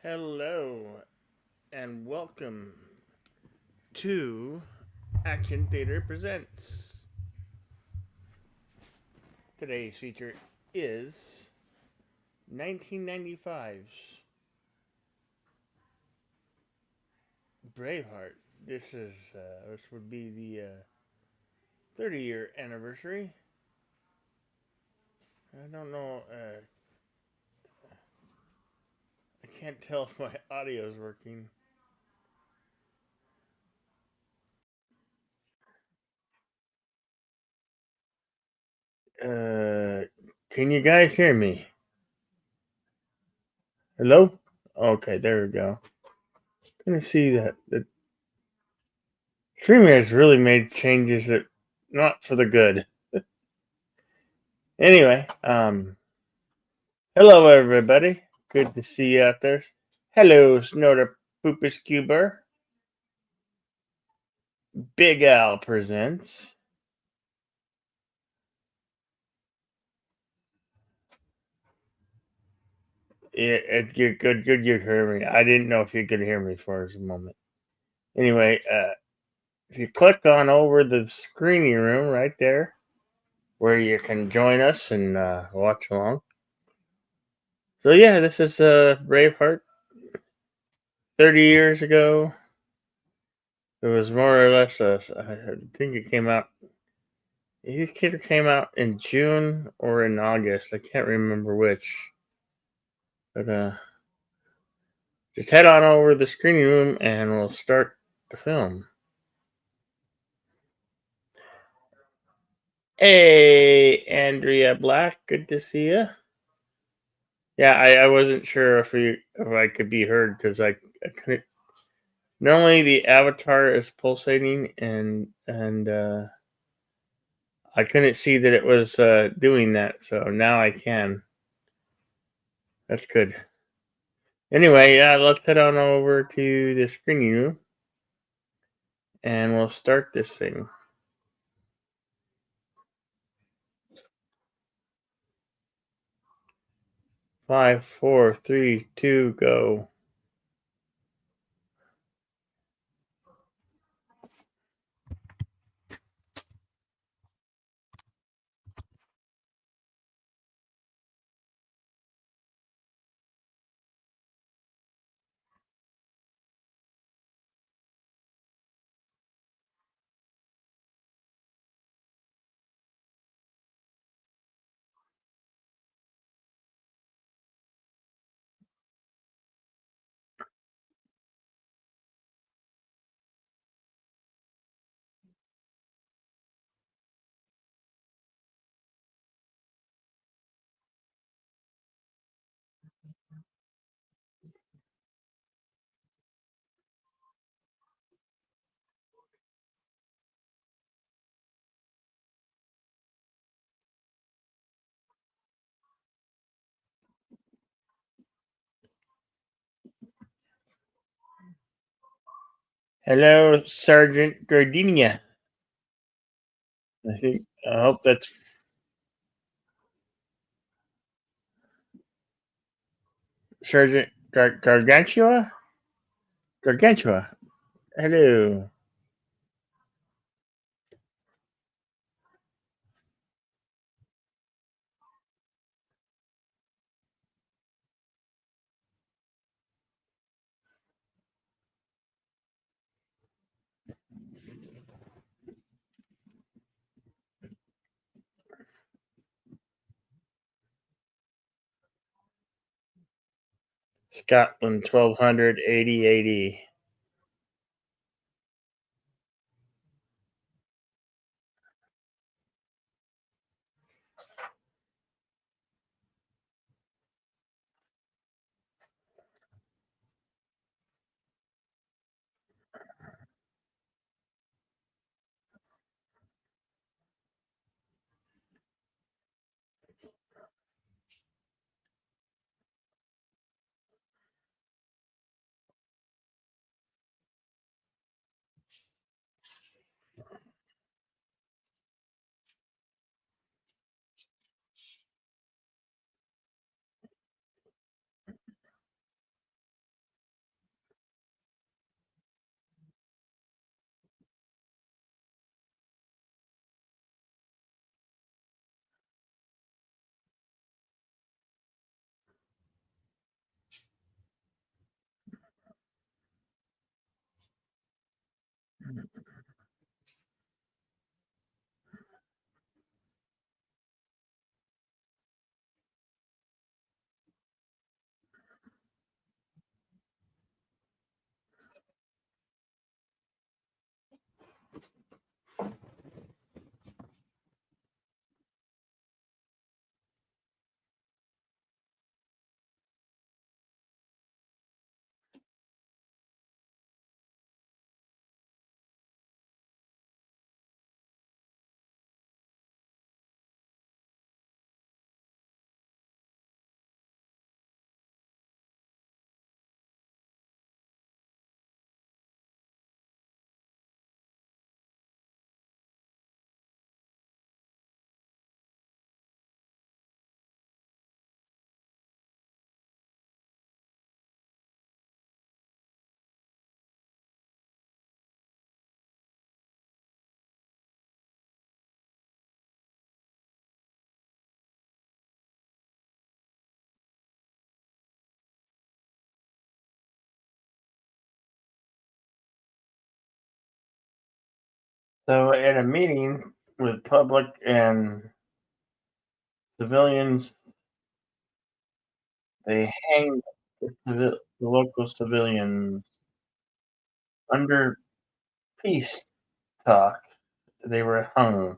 Hello and welcome to Action Theater Presents. Today's feature is 1995's Braveheart. This would be the 30-year anniversary. I don't know. I can't tell if my audio is working. Uh, can you guys hear me? Hello? Okay, there we go. Gonna see that the streaming has really made changes that not for the good. Anyway, hello everybody. Good to see you out there. Hello, Snorter Poopus Cuber. Big Al presents. Good you hear me. I didn't know if you could hear me for a moment. Anyway, if you click on over the screening room right there, where you can join us and watch along. So yeah, this is Braveheart. 30 years ago, it was more or less. I think it came out. His kid came out in June or in August. I can't remember which. But just head on over to the screening room and we'll start the film. Hey, Andrea Black, good to see you. Yeah, I wasn't sure if I could be heard because I couldn't. Normally the avatar is pulsating and I couldn't see that it was doing that, so now I can. That's good. Anyway, yeah, let's head on over to the screening room and we'll start this thing. 5, 4, 3, 2, go. Hello, Sergeant Gardenia. I hope that's Sergeant Gargantua. Gargantua. Hello. Scotland 1200 8080. So, at a meeting with public and civilians, they hanged the local civilians under peace talk. They were hung.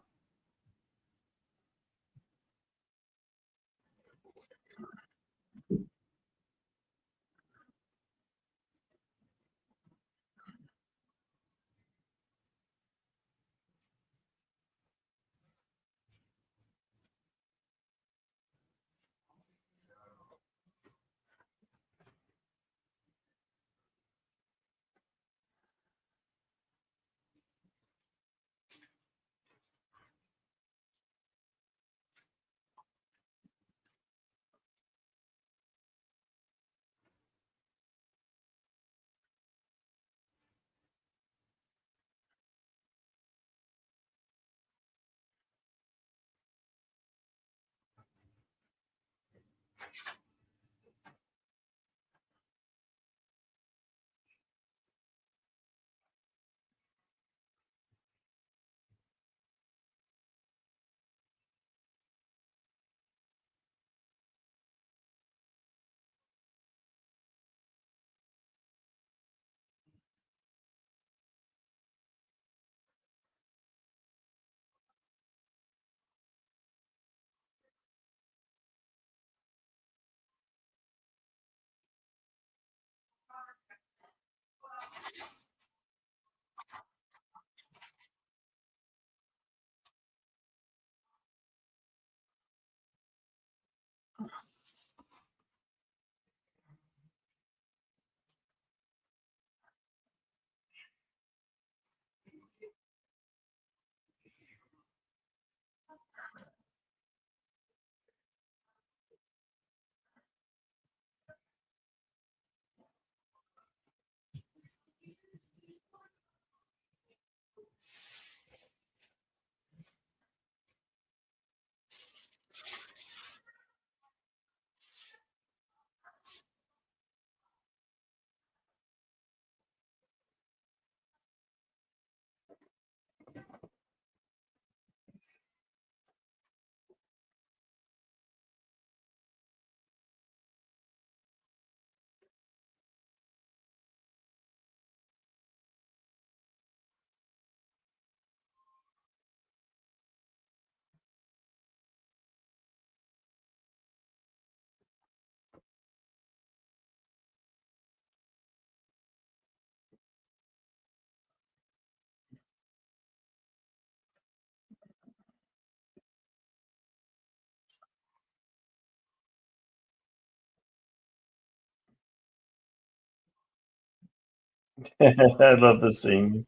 I love the scene.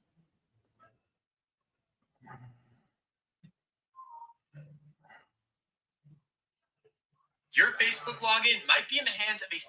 Your Facebook login might be in the hands of a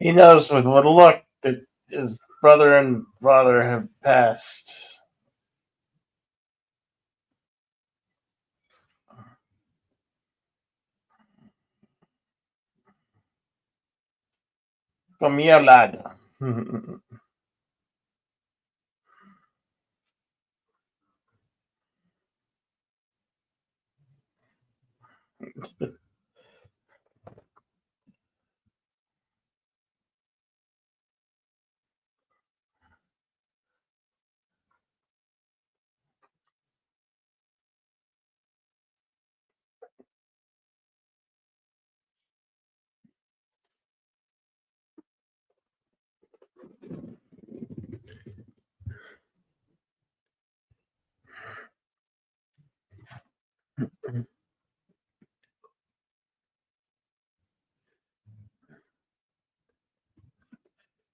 He knows with what a look that his brother and father have passed. From your lad.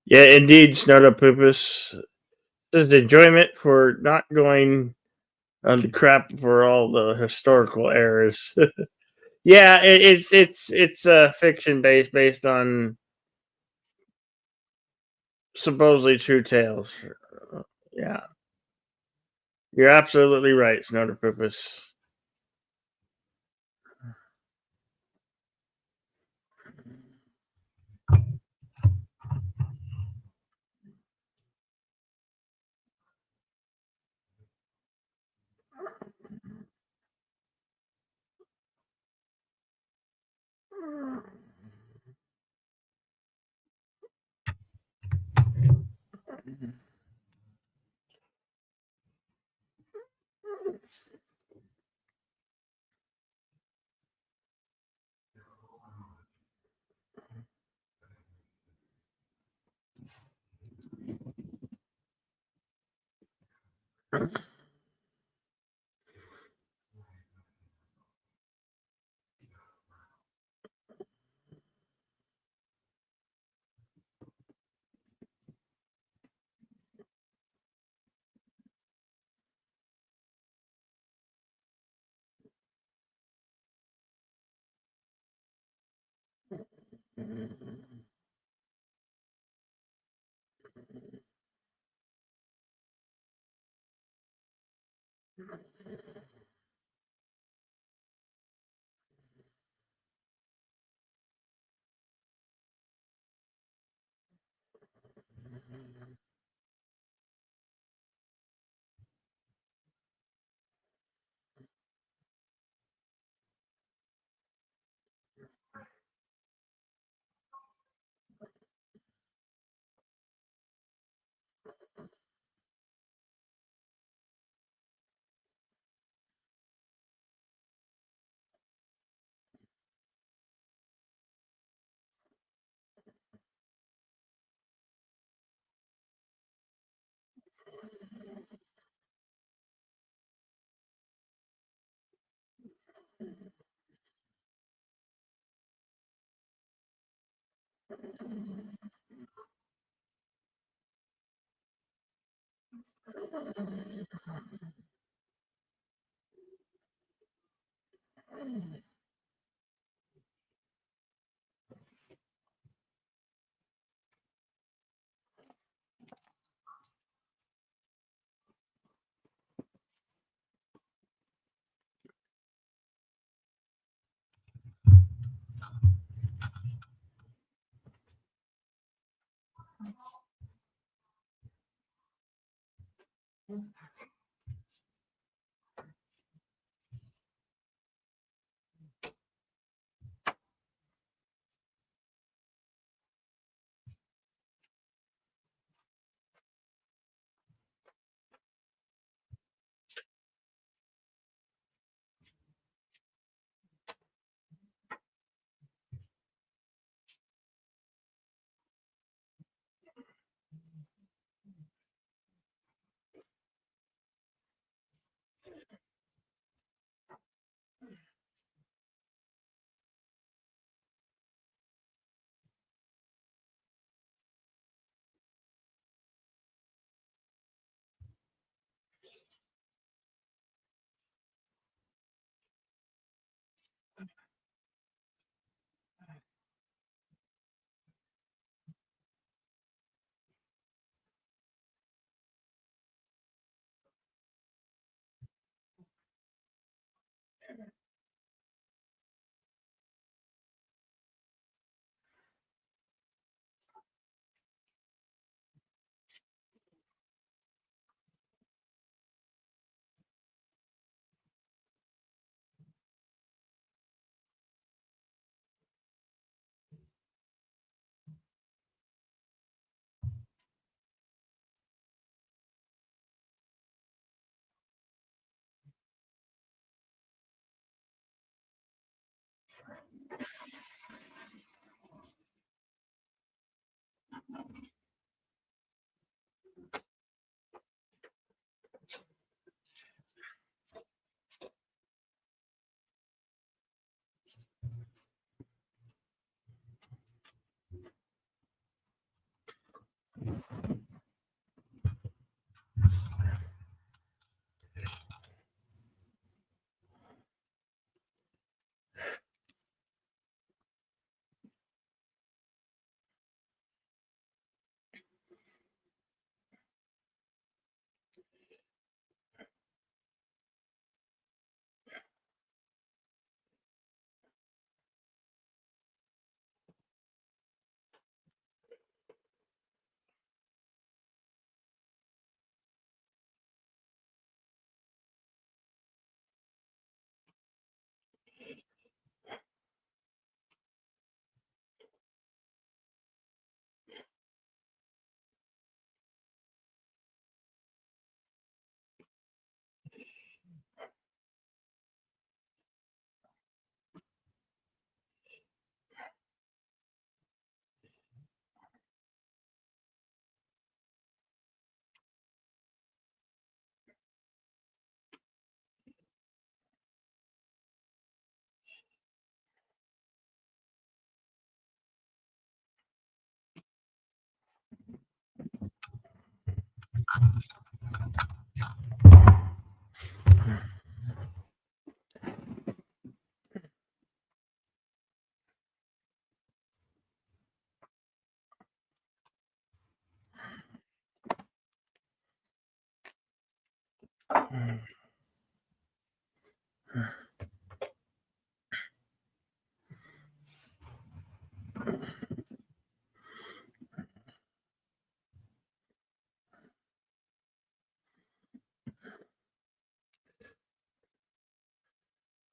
Yeah, indeed, Snowdopupus. This is enjoyment for not going on the crap for all the historical errors. Yeah, it's fiction based on supposedly true tales. Yeah, you're absolutely right, Snowdopupus.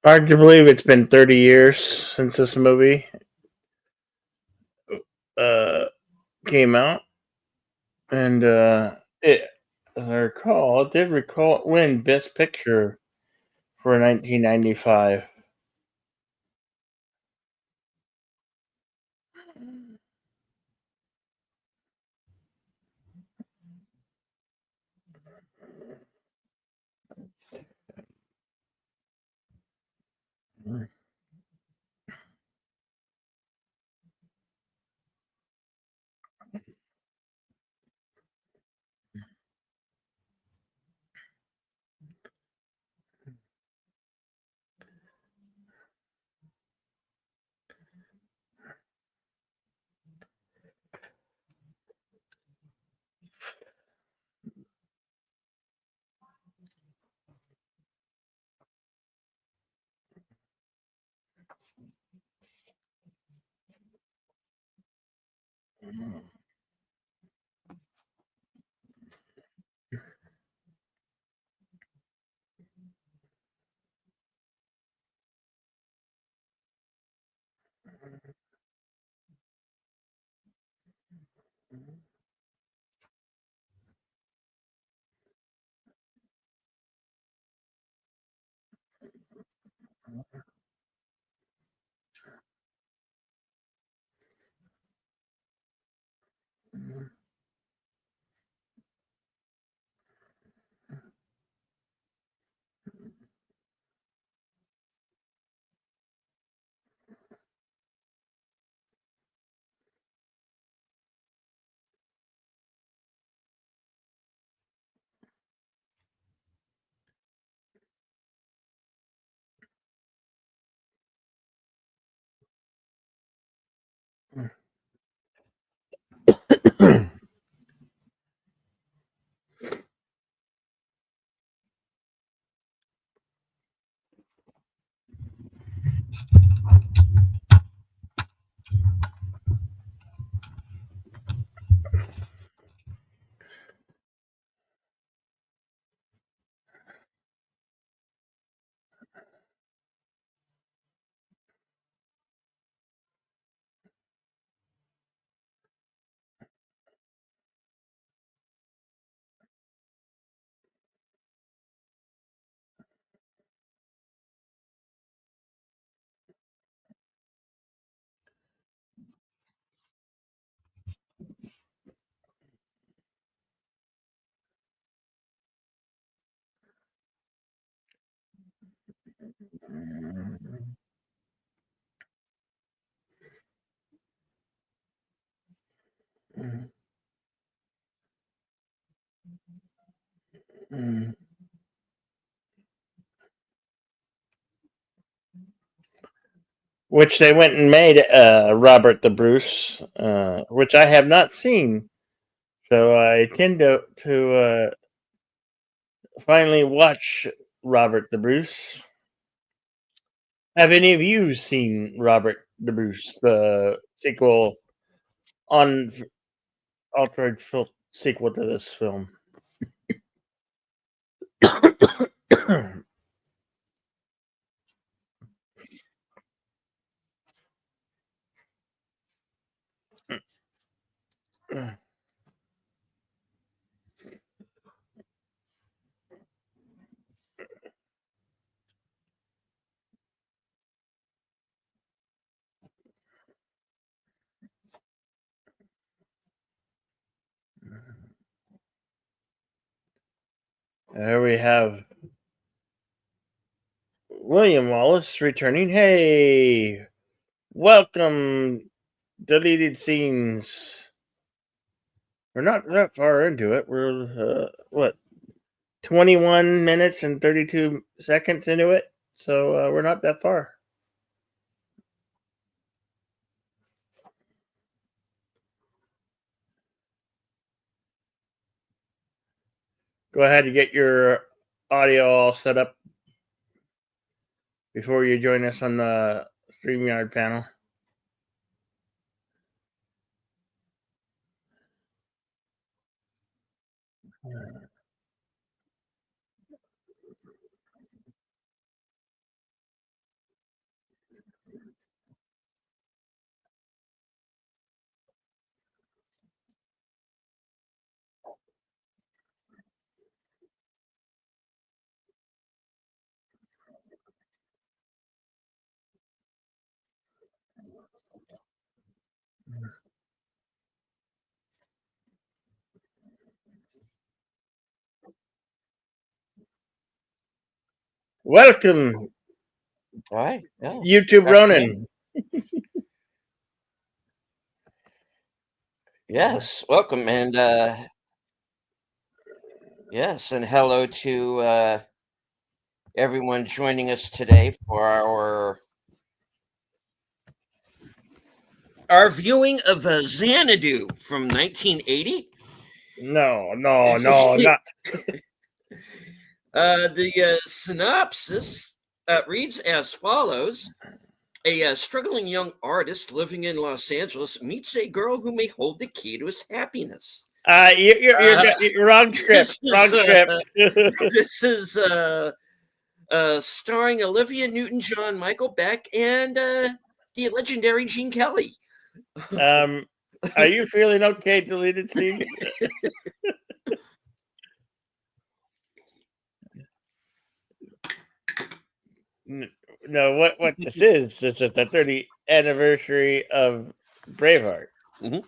Hard to believe it's been 30 years since this movie uh, came out, and as I recall, it did recall win Best Picture for 1995. which they went and made Robert the Bruce, which I have not seen. So I tend to finally watch Robert the Bruce. Have any of you seen Robert the Bruce, the sequel on altered sequel to this film? There we have William Wallace returning. Hey, welcome, deleted scenes. We're not that far into it. We're what, 21 minutes and 32 seconds into it, so we're not that far. Go ahead and get your audio all set up before you join us on the StreamYard panel. Welcome, All right. Yeah. YouTube Afternoon. Ronin. Yes. Welcome and yes, and hello to everyone joining us today for our viewing of Xanadu from 1980. No, not. The synopsis reads as follows. A struggling young artist living in Los Angeles meets a girl who may hold the key to his happiness. You're wrong script. Wrong script. This is starring Olivia Newton-John, Michael Beck, and the legendary Gene Kelly. Are you feeling okay, deleted scenes? No, what this is the 30th anniversary of Braveheart. Mhm.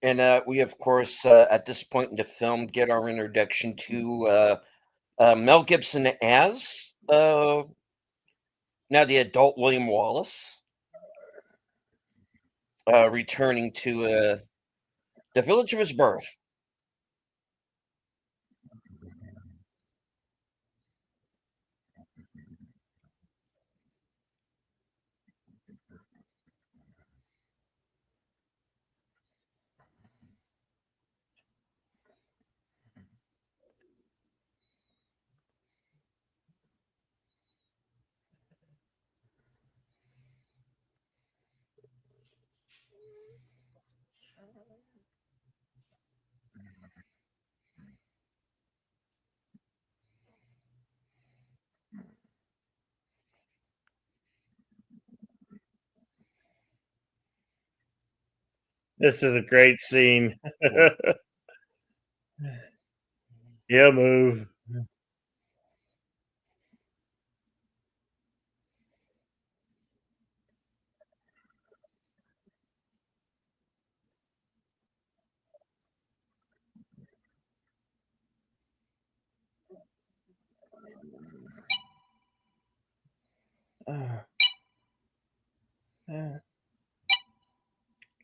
And we, of course, at this point in the film, get our introduction to Mel Gibson as now the adult William Wallace, returning to the village of his birth. This is a great scene. Mm. Yeah, move.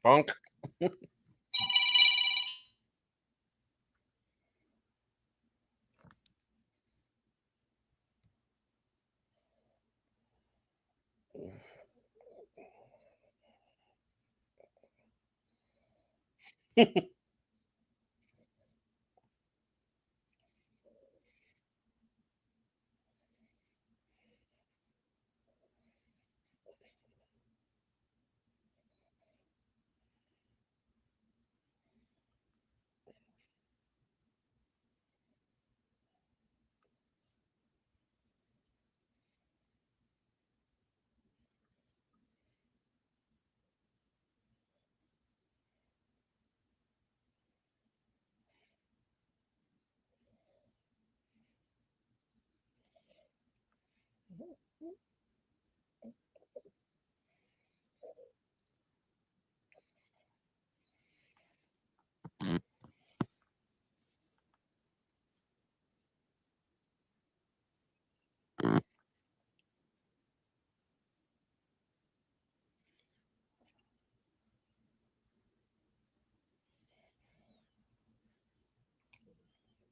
Bonk.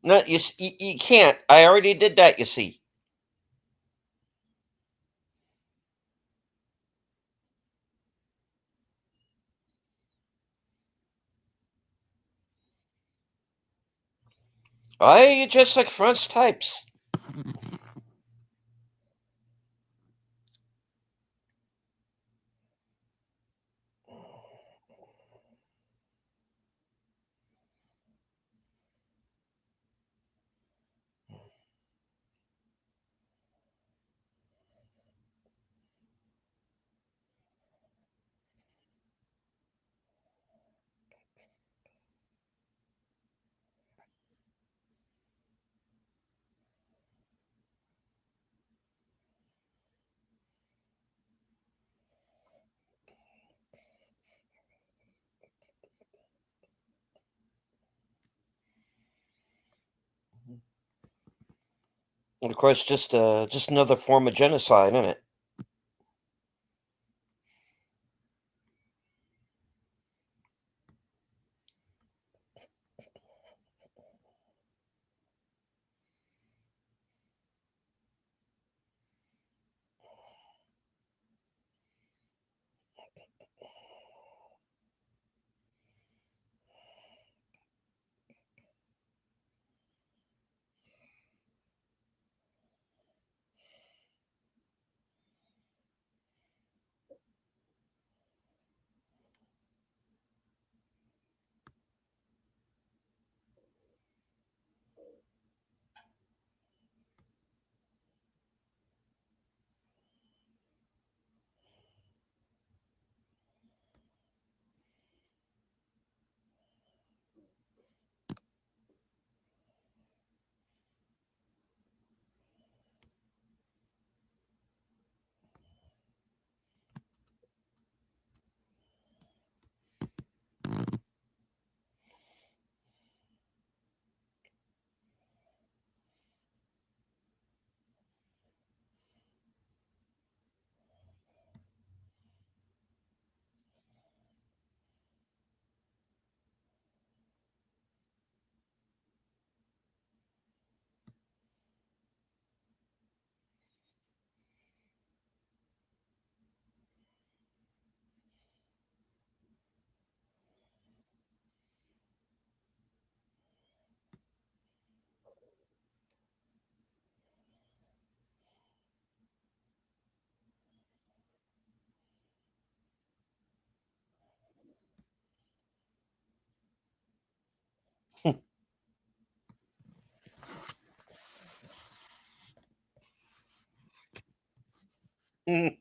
No, you can't. I already did that. You see. I just like French types. And of course, just another form of genocide, isn't it? Mhm.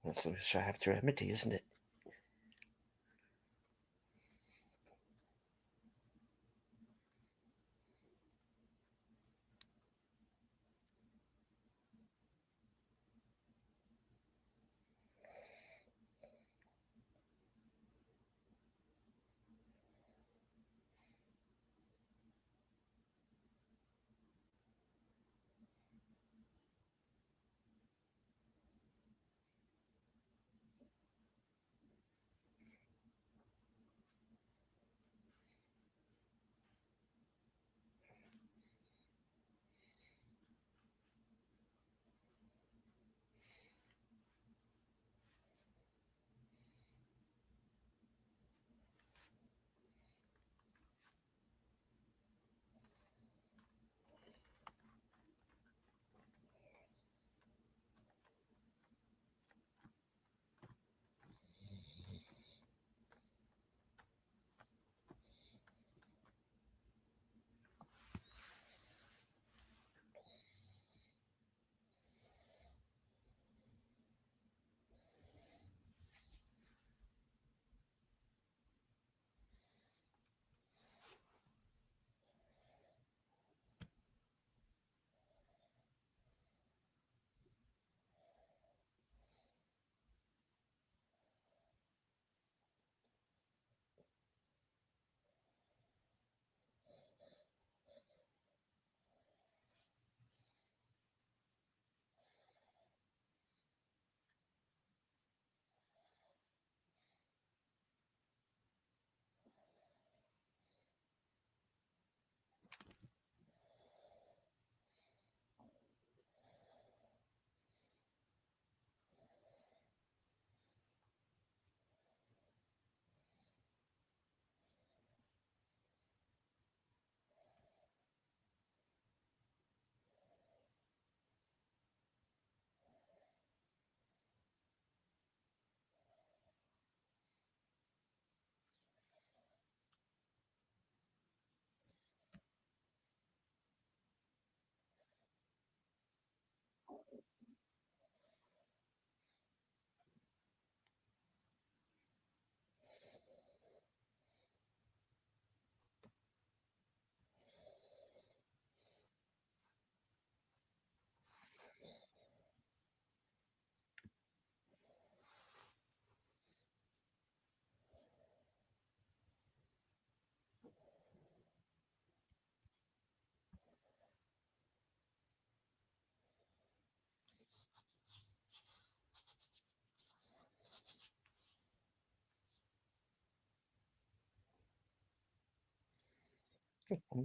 That's what I have to remedy, isn't it?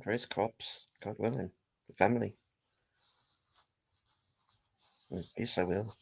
Raise crops, God willing, family. Yes, I will.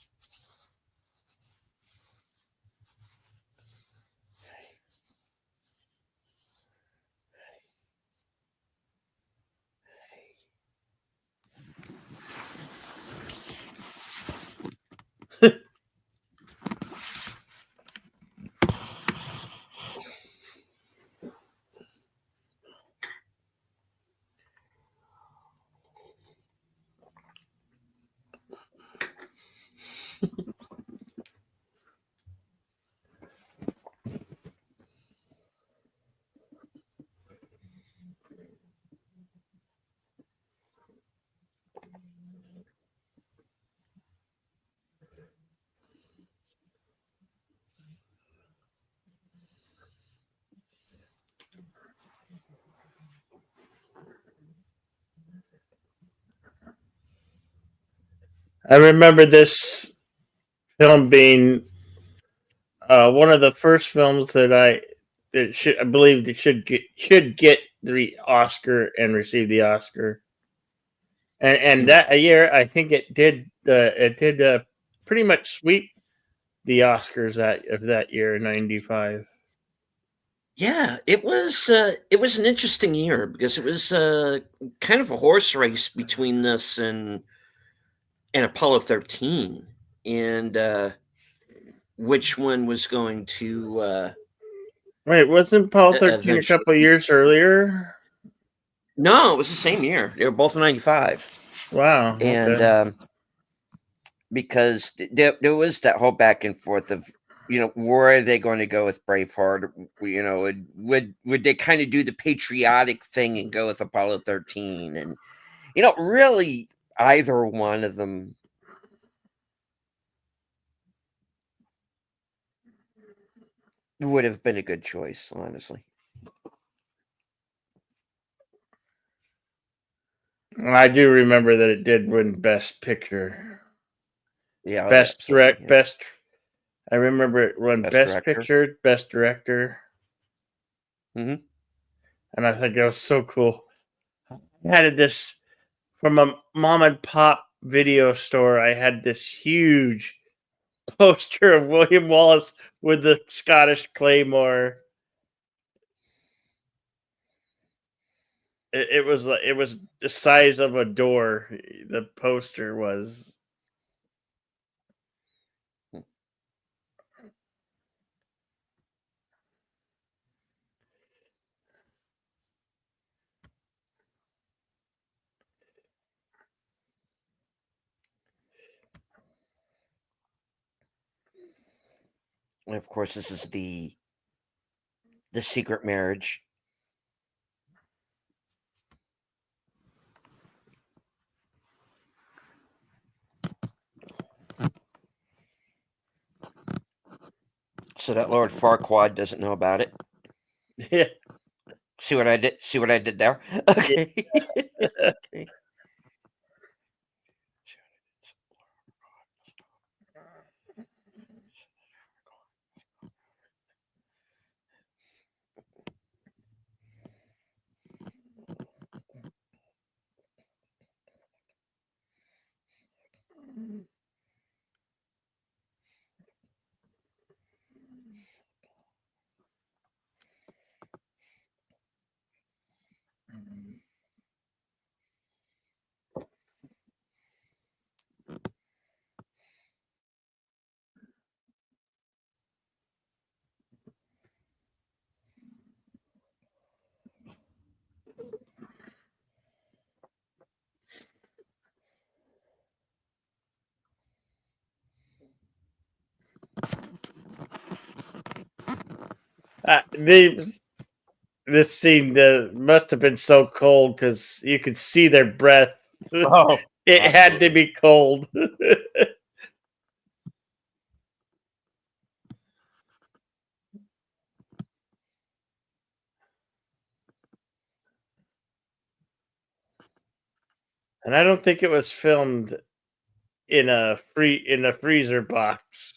I remember this film being one of the first films I believe that should get the Oscar and receive the Oscar. And that a year, I think it did pretty much sweep the Oscars that year, '95. Yeah, it was. It was an interesting year because it was kind of a horse race between this and Apollo 13, and which one was going to Wait, wasn't Paul 13 a eventually? couple years earlier? No, it was the same year. They were both 95, Wow. and Okay. because there was that whole back and forth of, where are they going to go with Braveheart? Would they kind of do the patriotic thing and go with Apollo 13? And really, either one of them would have been a good choice, honestly. I do remember that it did win Best Picture, Yeah, Best absolutely. Direct, Best. I remember it won Best Best Director. Picture, Best Director, Hmm. and I think it was so cool. I had this from a mom and pop video store. I had this huge poster of William Wallace with the Scottish Claymore. It was the size of a door. The poster was. And of course, this is the secret marriage. So that Lord Farquaad doesn't know about it. Yeah. See what I did? See what I did there? Okay. Okay. They this scene must have been so cold because you could see their breath. Oh, It had to absolutely. be cold. And I don't think it was filmed in a freezer box.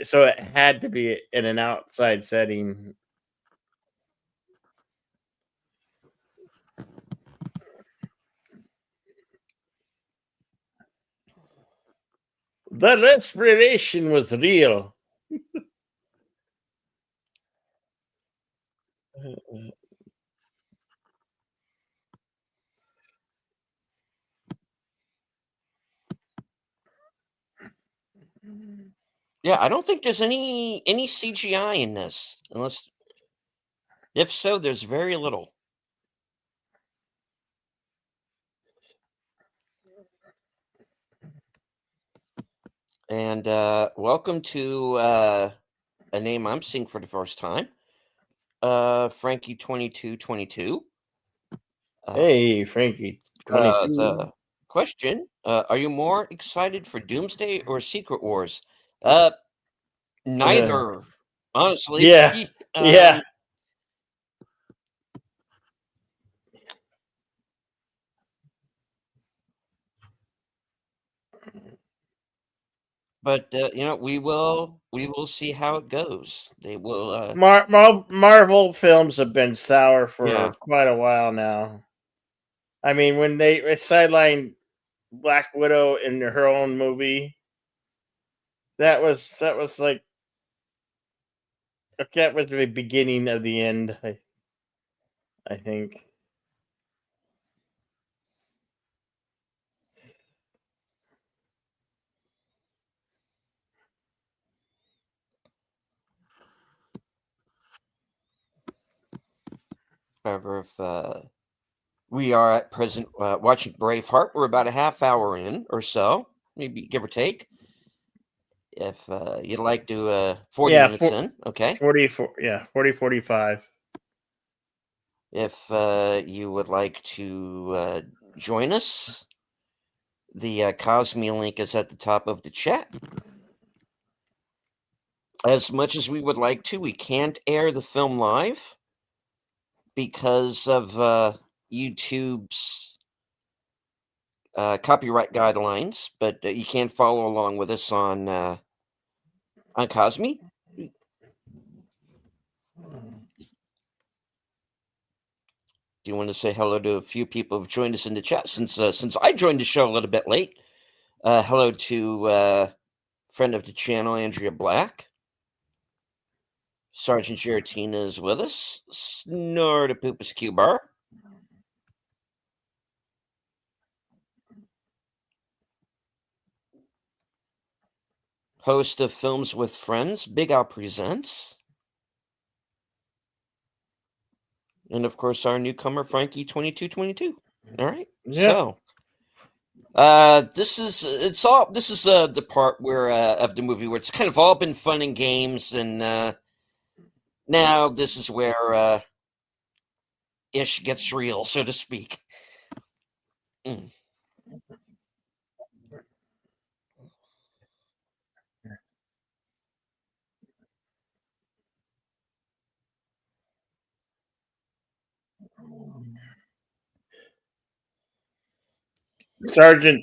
So it had to be in an outside setting. The inspiration was real. Yeah, I don't think there's any CGI in this, unless if so, there's very little. And welcome to a name I'm seeing for the first time, Frankie 2222. Hey, Frankie, 22. The question: Are you more excited for Doomsday or Secret Wars? Uh, Neither, honestly. yeah, yeah. um, but we will see how it goes. They will. Marvel films have been sour Yeah. for quite a while now. I mean, when they sidelined Black Widow in her own movie, that was like that was the beginning of the end. I think. However, if we are at present watching Braveheart, we're about a half hour in or so. maybe give or take. If you'd like to, 40 Yeah, minutes in, okay. 44. Yeah, 40, 45. If you would like to join us, the Cosme link is at the top of the chat. As much as we would like to, we can't air the film live because of YouTube's copyright guidelines, but you can follow along with us on Cosme. Do you want to say hello to a few people who've joined us in the chat since I joined the show a little bit late? Hello to friend of the channel, Andrea Black. Sergeant Giratina is with us. Snore to Poopus Q Bar. Host of Films with Friends, Big Al Presents. And of course, our newcomer, Frankie2222. All right. Yeah. So, this is the part where of the movie where it's kind of all been fun and games, and now this is where ish gets real, so to speak. Mm. Sergeant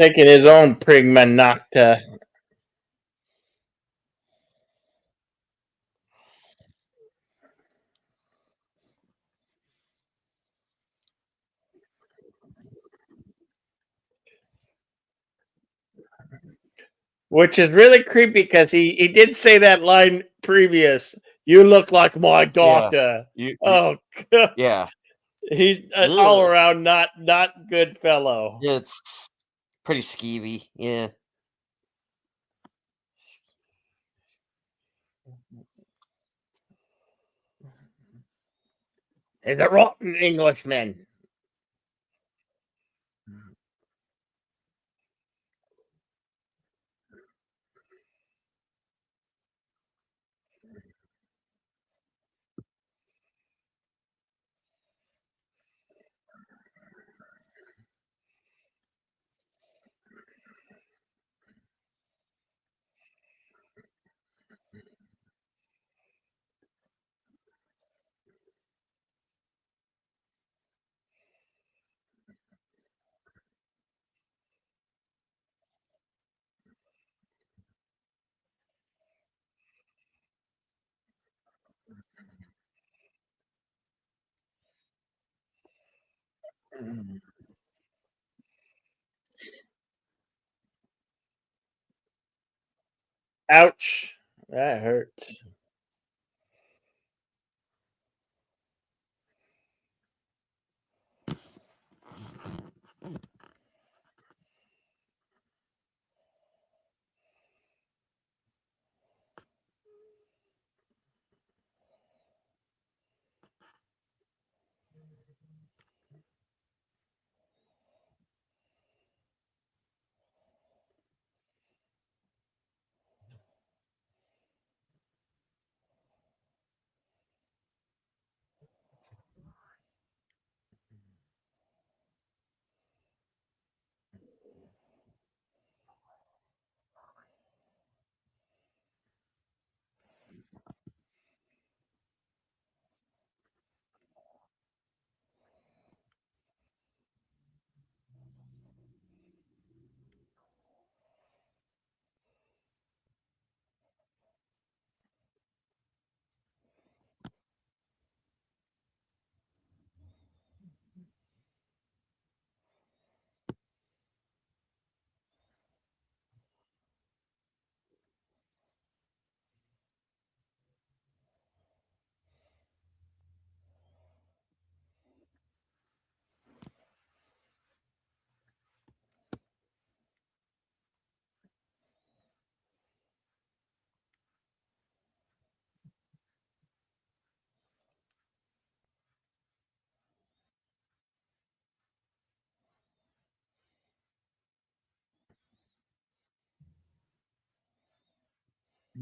taking his own Prigman Nocta. Which is really creepy because he did say that line previous. You look like my daughter. You, Oh, God. yeah. He's an all Ugh. around not good fellow. It's pretty skeevy. Yeah. He's a rotten Englishman. Ouch. That hurts.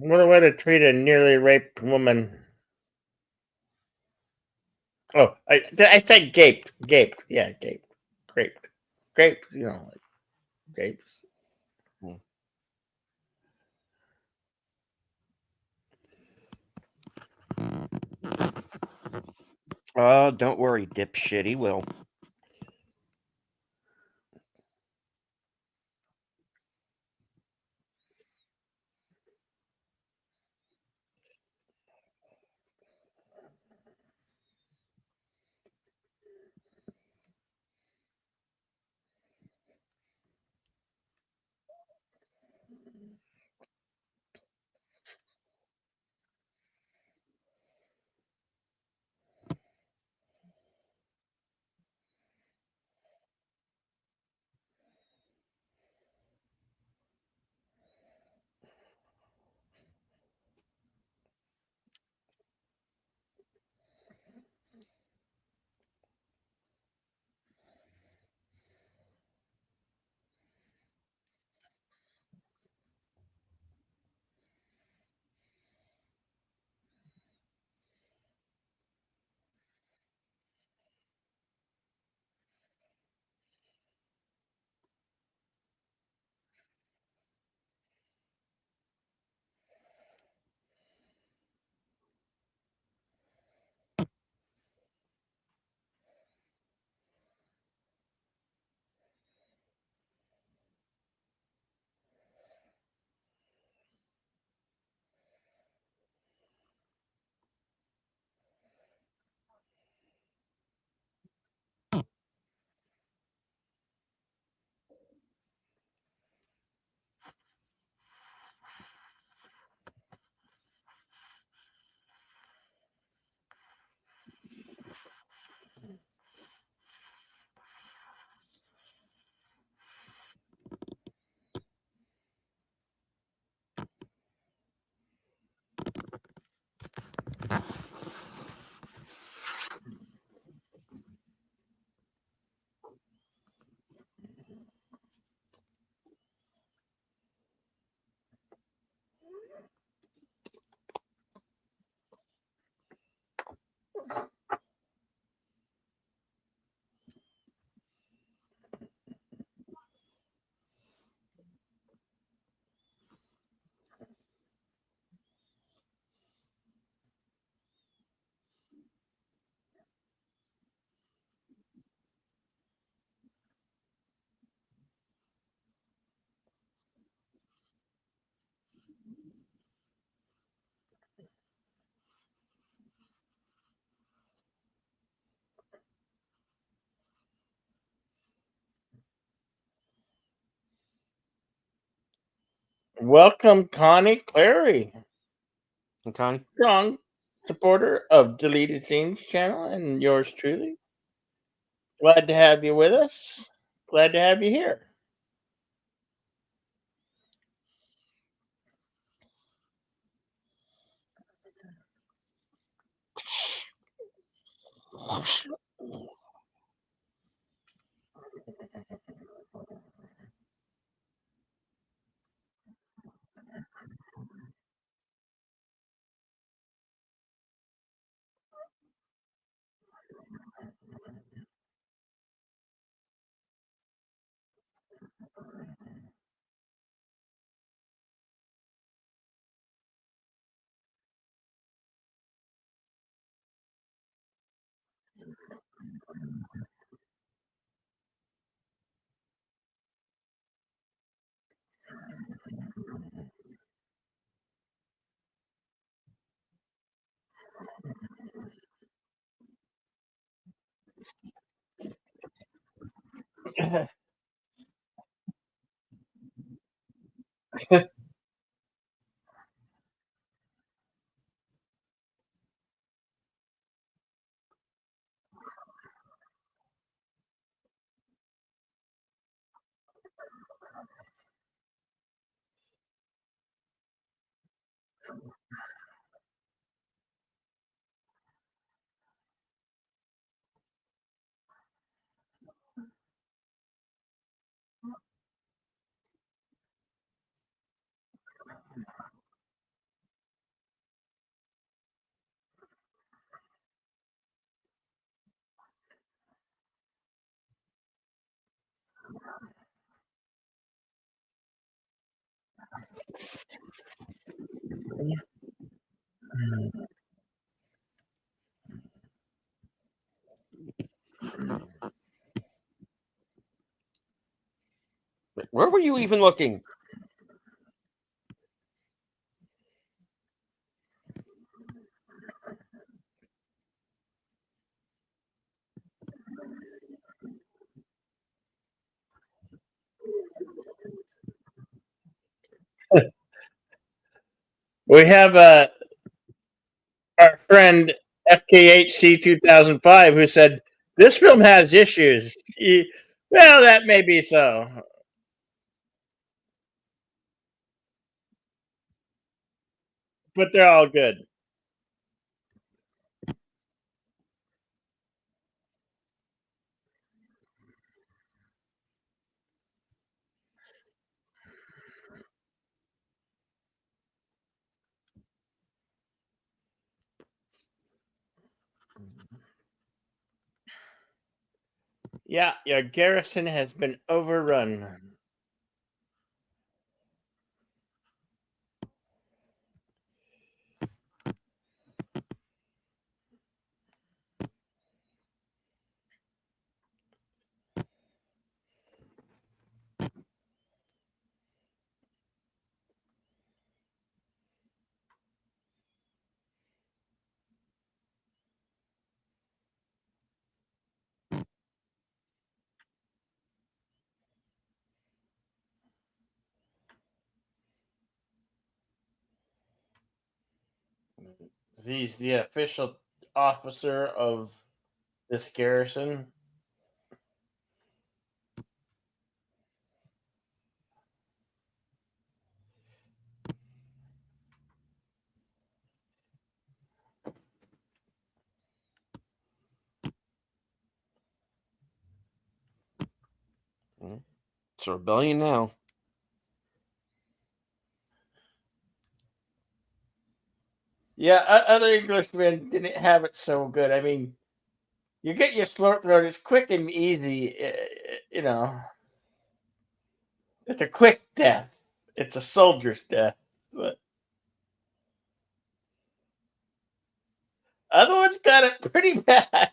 What a way to treat a nearly raped woman. Oh, I said gaped. Gaped. Yeah, gaped. Graped. Graped, like grapes. Don't worry, dipshit. He will. Welcome, Connie Clary, And Connie? strong supporter of Deleted Scenes channel, and yours truly. Glad to have you with us. Glad to have you here. Where were you even looking? We have our friend FKHC 2005 who said this film has issues. Well, that may be so, but they're all good. Yeah, your garrison has been overrun. He's the official officer of this garrison. It's a rebellion now. Yeah, other Englishmen didn't have it so good. I mean, you get your throat throat. It's quick and easy. You know, it's a quick death. It's a soldier's death. But other ones got it pretty bad.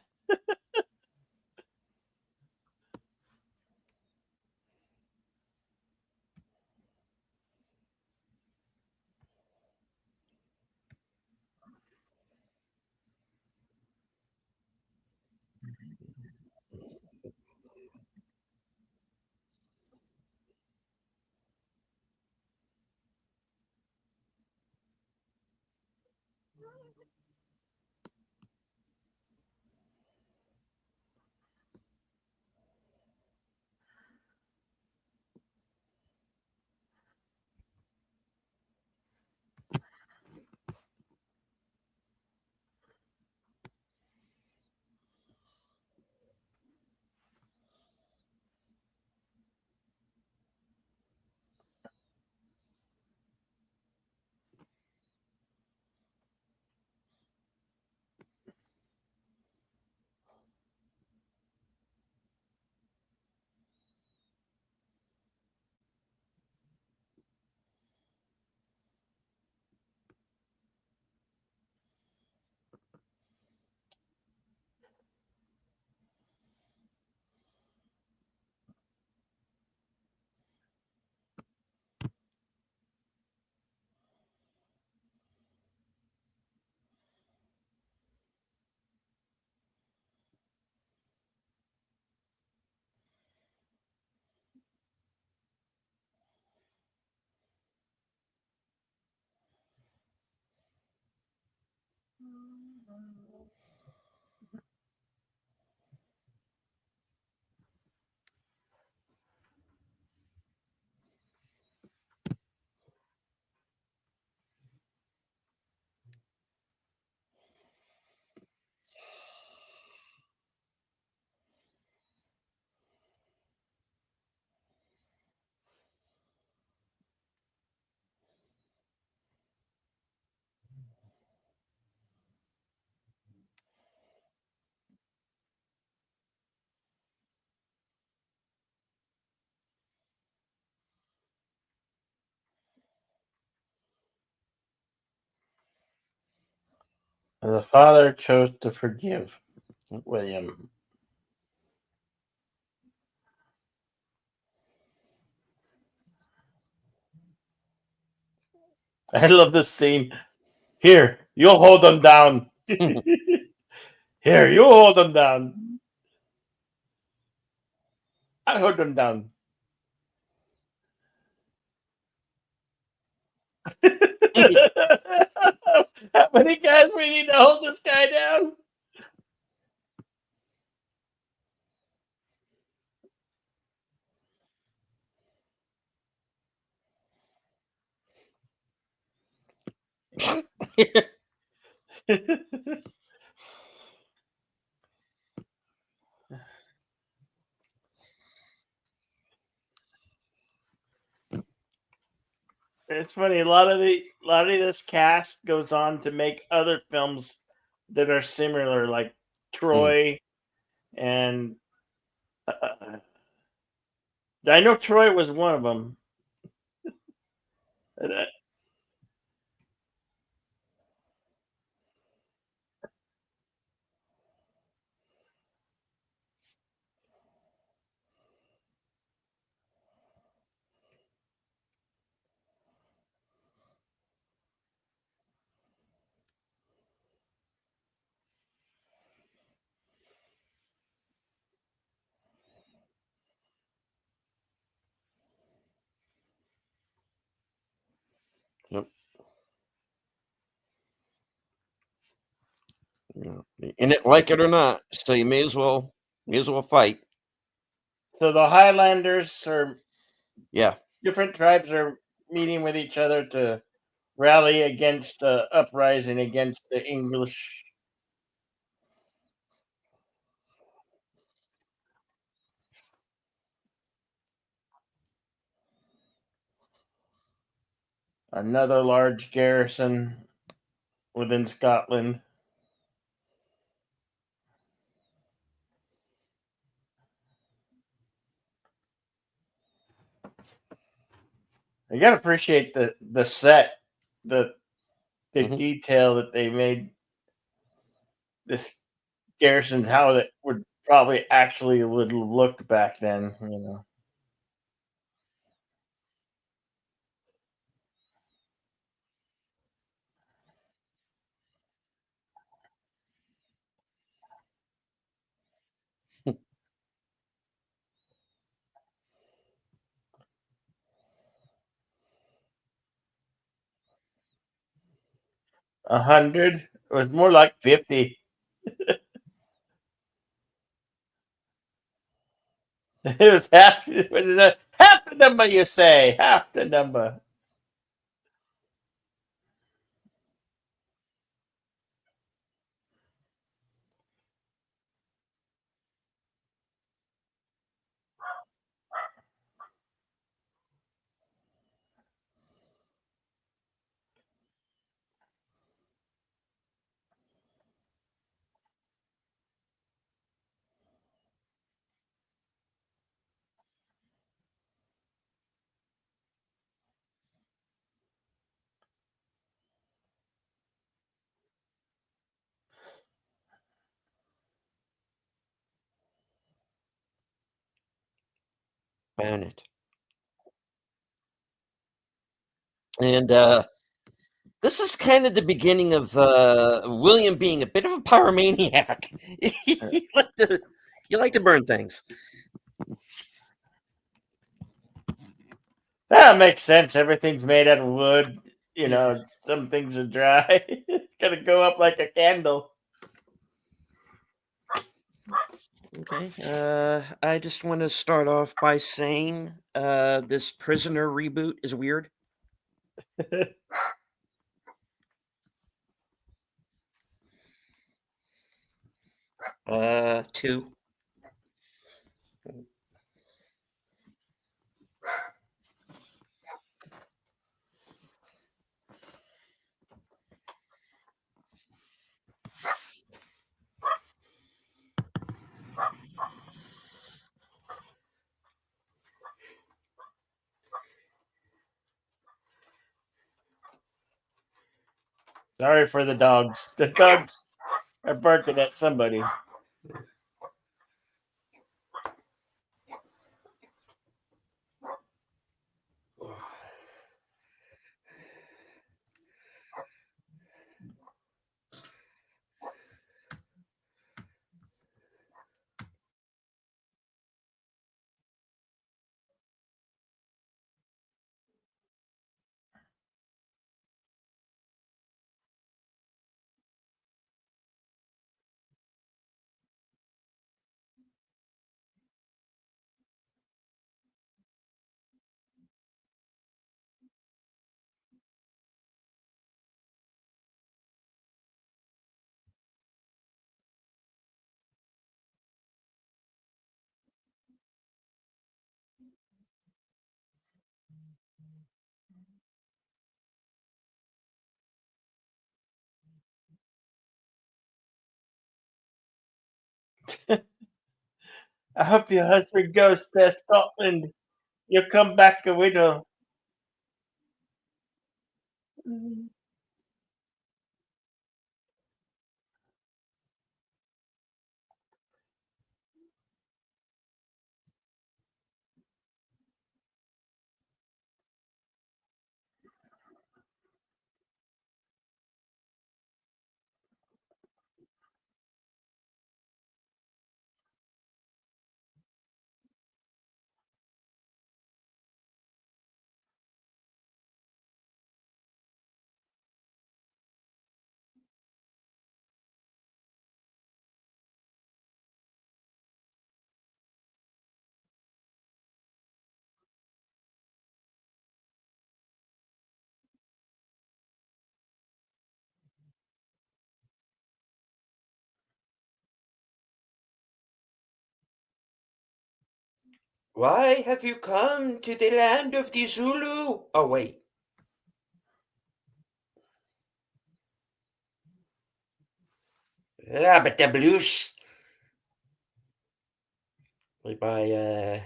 The father chose to forgive William. I love this scene. Here, you'll hold them down. Here, you hold them down. I hold them down. How many guys we need to hold this guy down? It's funny. A lot of this cast goes on to make other films that are similar, like Mm. Troy and uh, I know Troy was one of them. Yep. Yeah. In it, like it or not, so you may as well fight. So the Highlanders are Yeah. different tribes are meeting with each other to rally against the uprising against the English. Another large garrison within Scotland. You gotta appreciate the set, the the Hmm. detail that they made this garrison, how it would probably actually would look back then. 100. It was more like 50. It was half the number you say, half the number. Ban it. And this is kind of the beginning of William being a bit of a pyromaniac. Uh, you like to you like to burn things. That makes sense. Everything's made out of wood. Some things are dry. It's gonna go up like a candle. Okay. I just want to start off by saying this Prisoner reboot is weird. Two. Sorry for the dogs. The dogs are barking at somebody. I hope your husband goes to Scotland. You'll come back a widow. Why have you come to the land of the Zulu? Oh, wait. Rabbit the Blues. Played by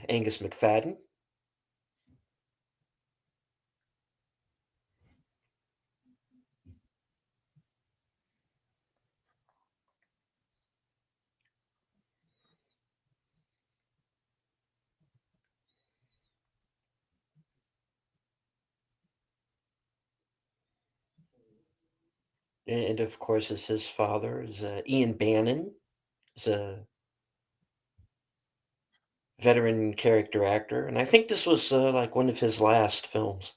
Angus McFadden. And of course, as his father is Ian Bannon. Is a veteran character actor, and I think this was like one of his last films.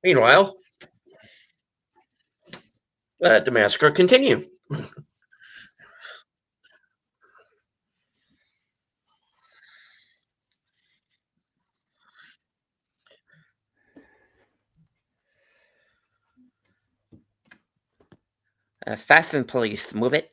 Meanwhile, let the massacre continue. Fasten, police, move it.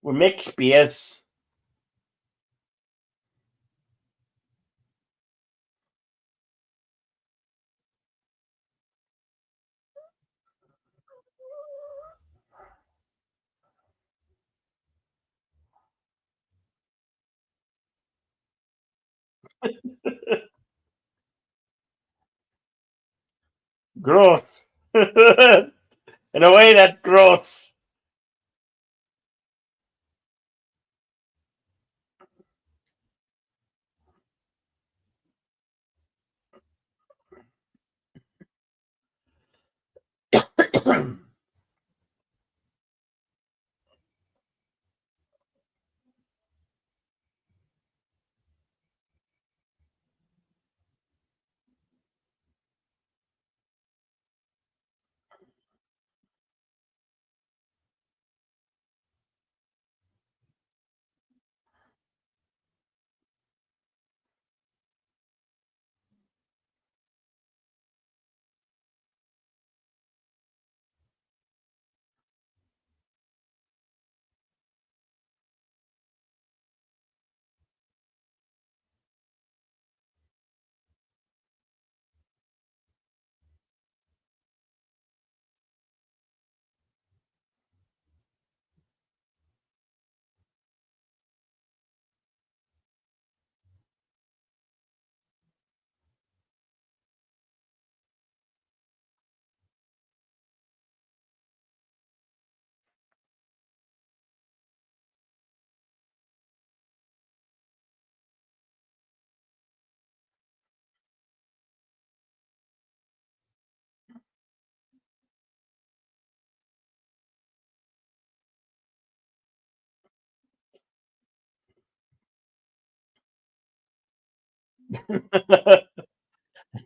We're mixed BS. Gross. In a way, that's gross.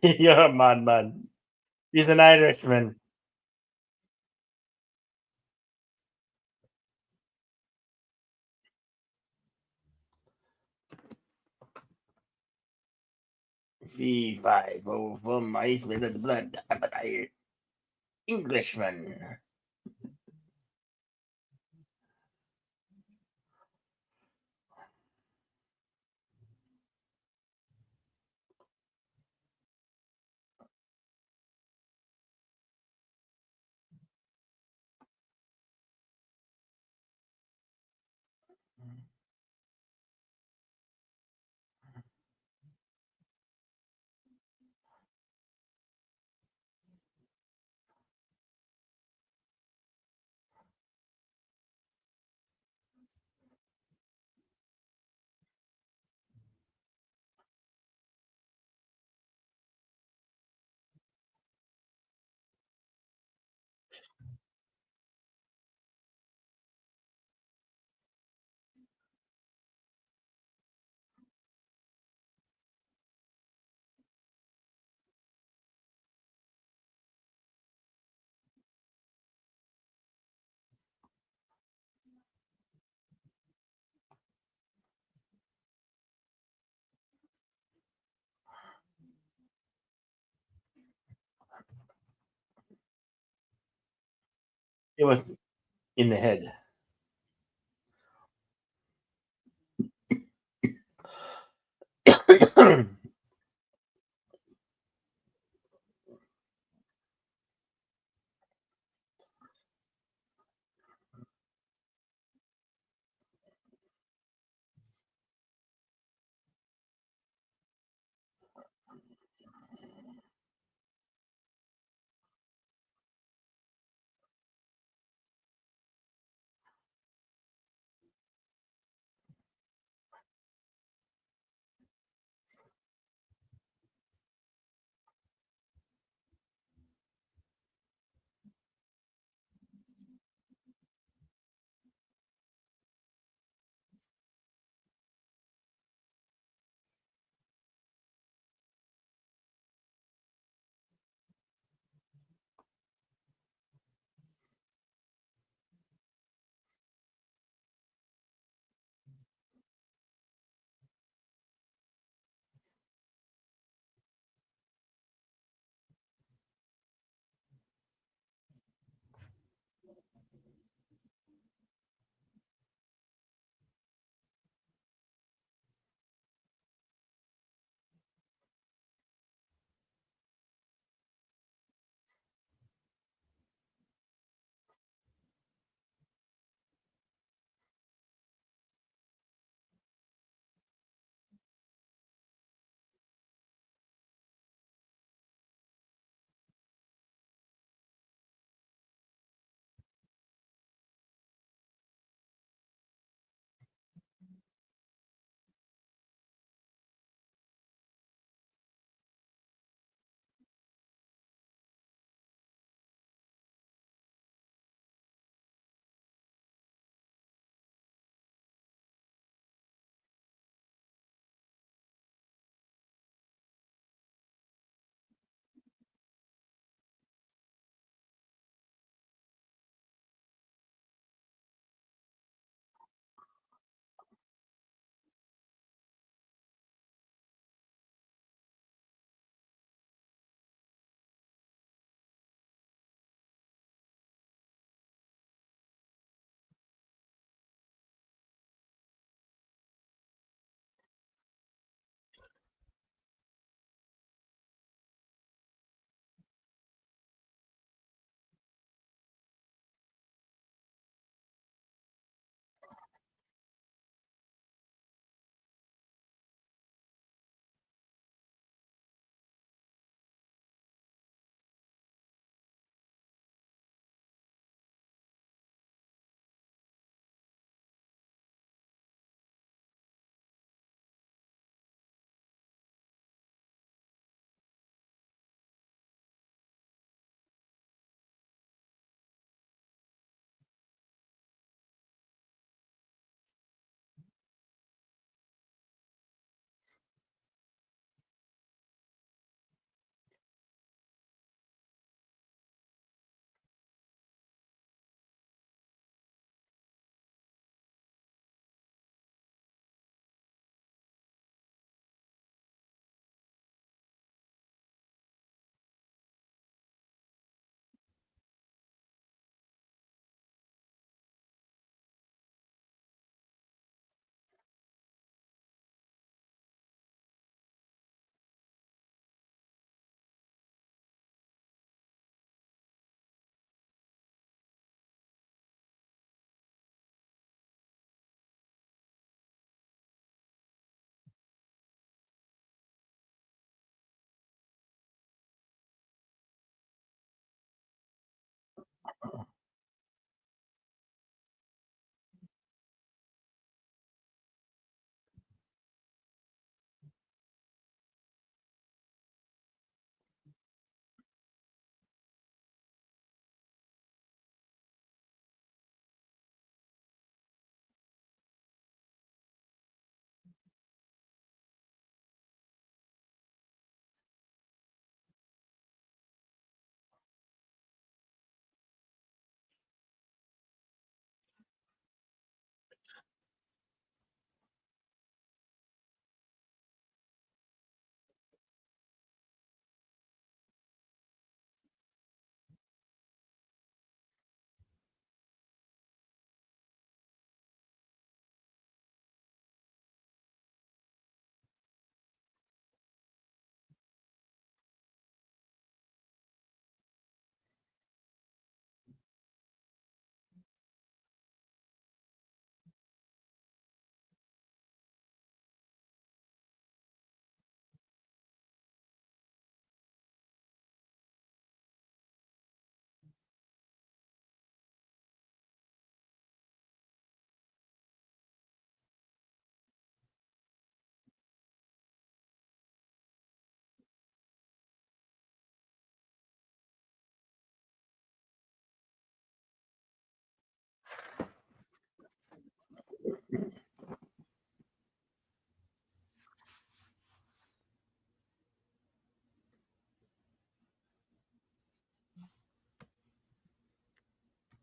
You're a madman. He's an Irishman. V5 from ice with the blood, but I Englishman. It was in the head.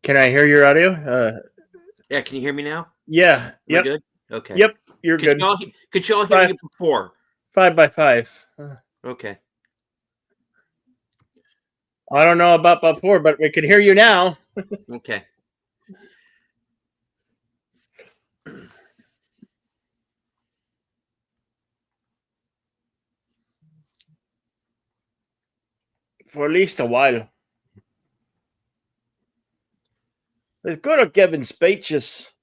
Can I hear your audio? Yeah, can you hear me now? Yeah. Am I Yep. good? Okay. Yep. You're Could good. y'all could y'all hear Five, me before? 5 by 5. Okay. I don't know about before, but we could hear you now. Okay. For at least a while. Let's go to Kevin's speeches.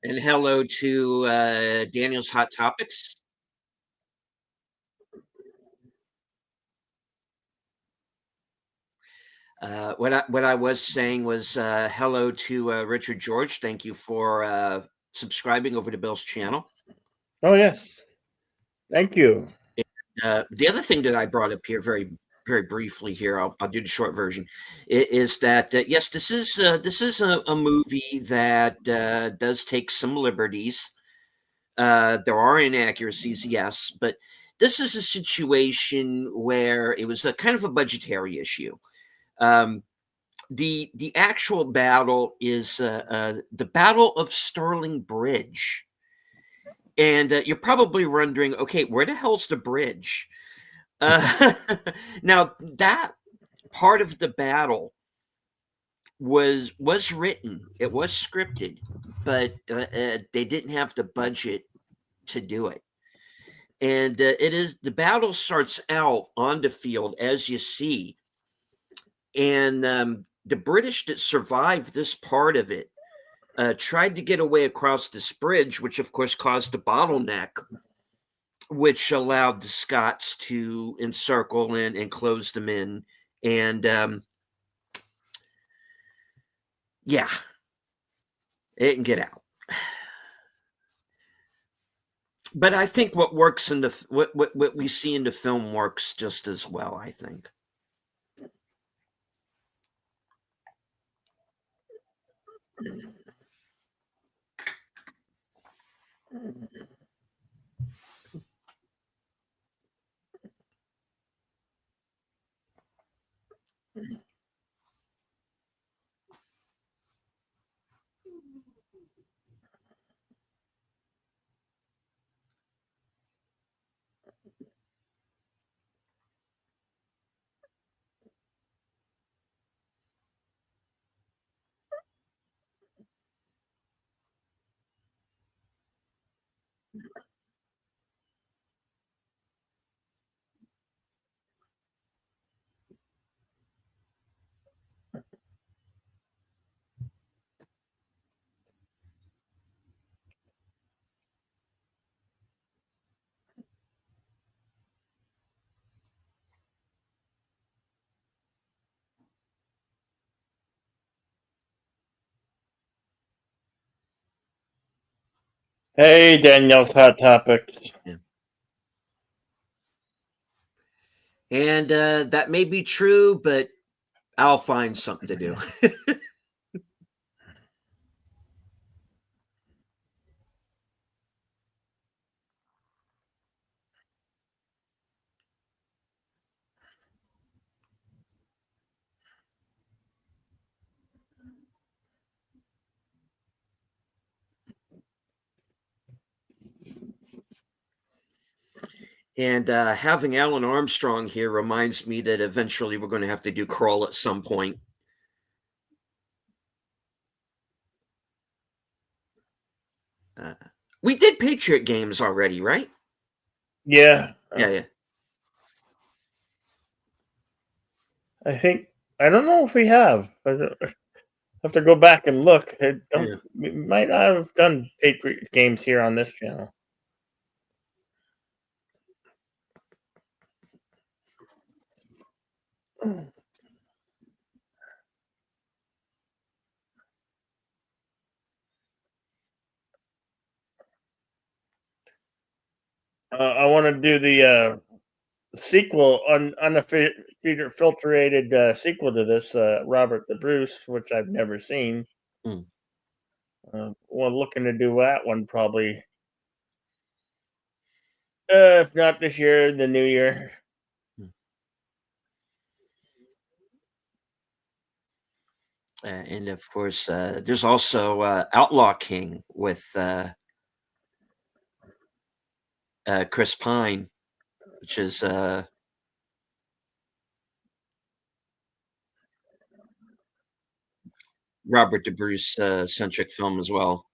And hello to Daniel's Hot Topics. What I was saying was hello to Richard George. Thank you for subscribing over to Bill's channel. Oh, yes. Thank you. The other thing that I brought up here very briefly here, I'll do the short version, is that yes, this is a movie that does take some liberties. There are inaccuracies, yes, but this is a situation where it was a kind of a budgetary issue. The actual battle is the Battle of Stirling Bridge, and you're probably wondering, okay, where the hell's the bridge? Uh, now that part of the battle was written, it was scripted, but they didn't have the budget to do it. And it is the battle starts out on the field as you see, and the British that survived this part of it tried to get away across this bridge, which of course caused a bottleneck, which allowed the Scots to encircle and close them in. And yeah, it can get out. But I think what works in the what we see in the film works just as well, I think. Hey, Daniel's Hot Topics. Yeah. And that may be true, but I'll find something to do. And having Alan Armstrong here reminds me that eventually we're going to have to do Crawl at some point. We did Patriot games already, right? Yeah. Yeah. I think I don't know if we have. I have to go back and look. Yeah. We might not have done Patriot games here on this channel. I want to do the sequel unfiltrated sequel to this Robert the Bruce, which I've never seen. Mm. Well, looking to do that one probably. If not this year, the new year. Mm. And of course, there's also Outlaw King with Chris Pine, which is Robert De Bruce centric film as well.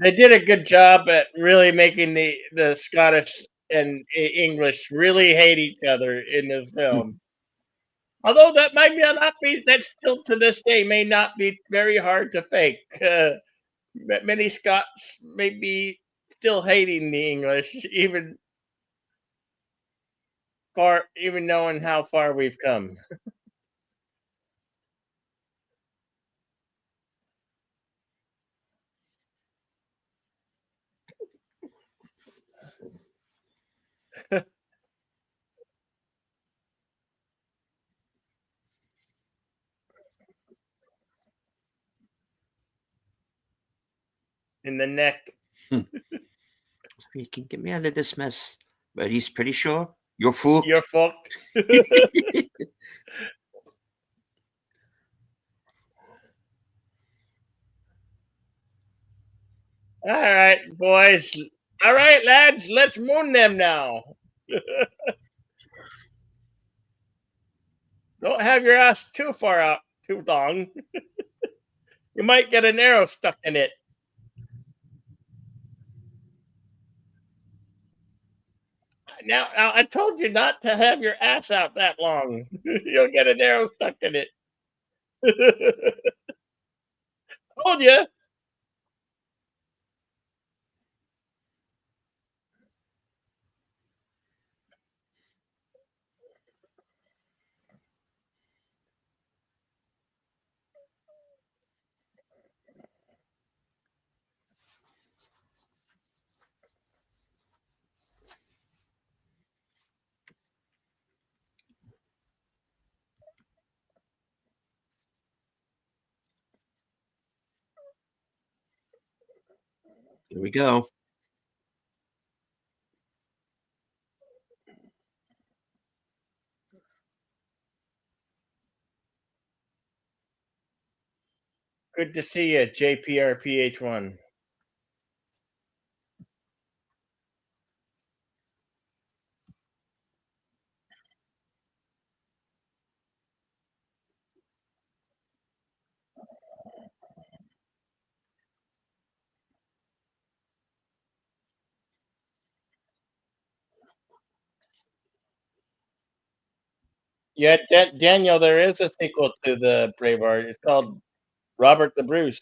They did a good job at really making the Scottish and English really hate each other in this film. Although that might not be that still to this day may not be very hard to fake. Many Scots may be still hating the English, even knowing how far we've come. In the neck. You can get me out of this mess, but he's pretty sure you're fucked. You're fucked. All right, boys. All right, lads, let's moon them now. Don't have your ass too far out too long. You might get an arrow stuck in it. Now, I told you not to have your ass out that long. You'll get an arrow stuck in it. Told you. Here we go. Good to see you, JPRPH1. Yeah, Daniel, there is a sequel to the Braveheart. It's called Robert the Bruce.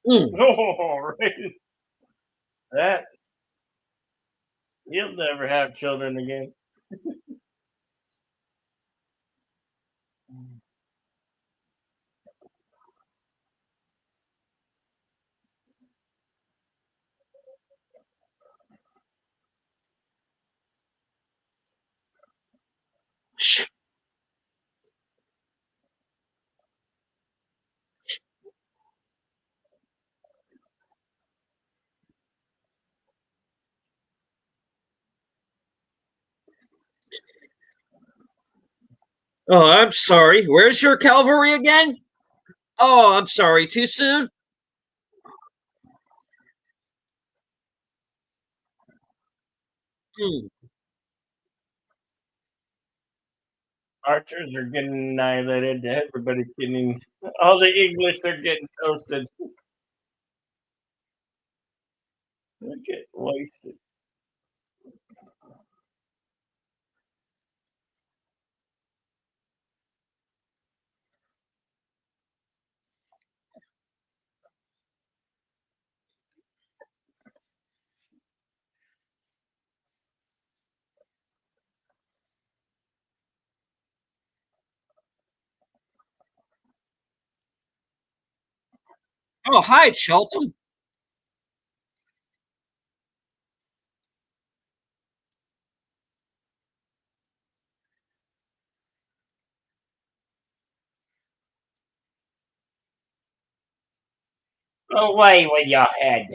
Mm. Oh, right. That he'll never have children again. Sh- Oh, I'm sorry. Where's your cavalry again? Oh, I'm sorry. Too soon? Mm. Archers are getting annihilated. Everybody's getting all the English are getting toasted. They get wasted. Oh, hi, Cheltenham. Away with your head.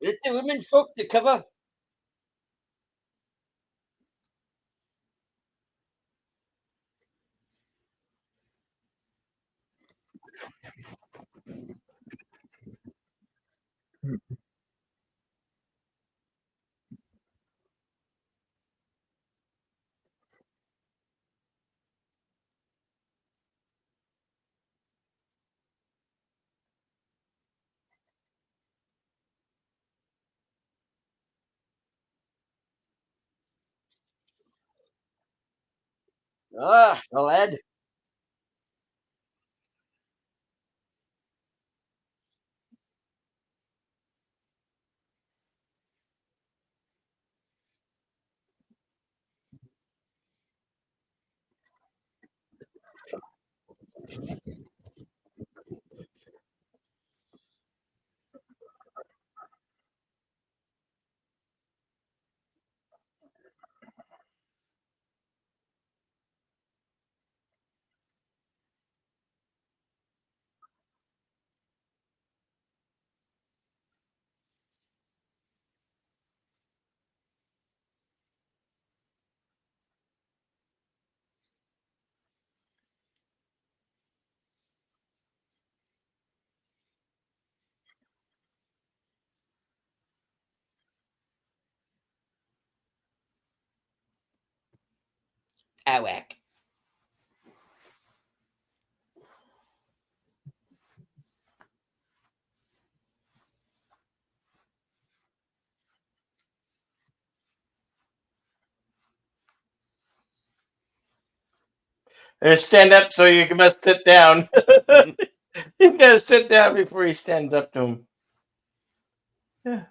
Let the women folk the cover. Ah, the lad. Awak. Stand up so you must sit down. He's got to sit down before he stands up to him. Yeah.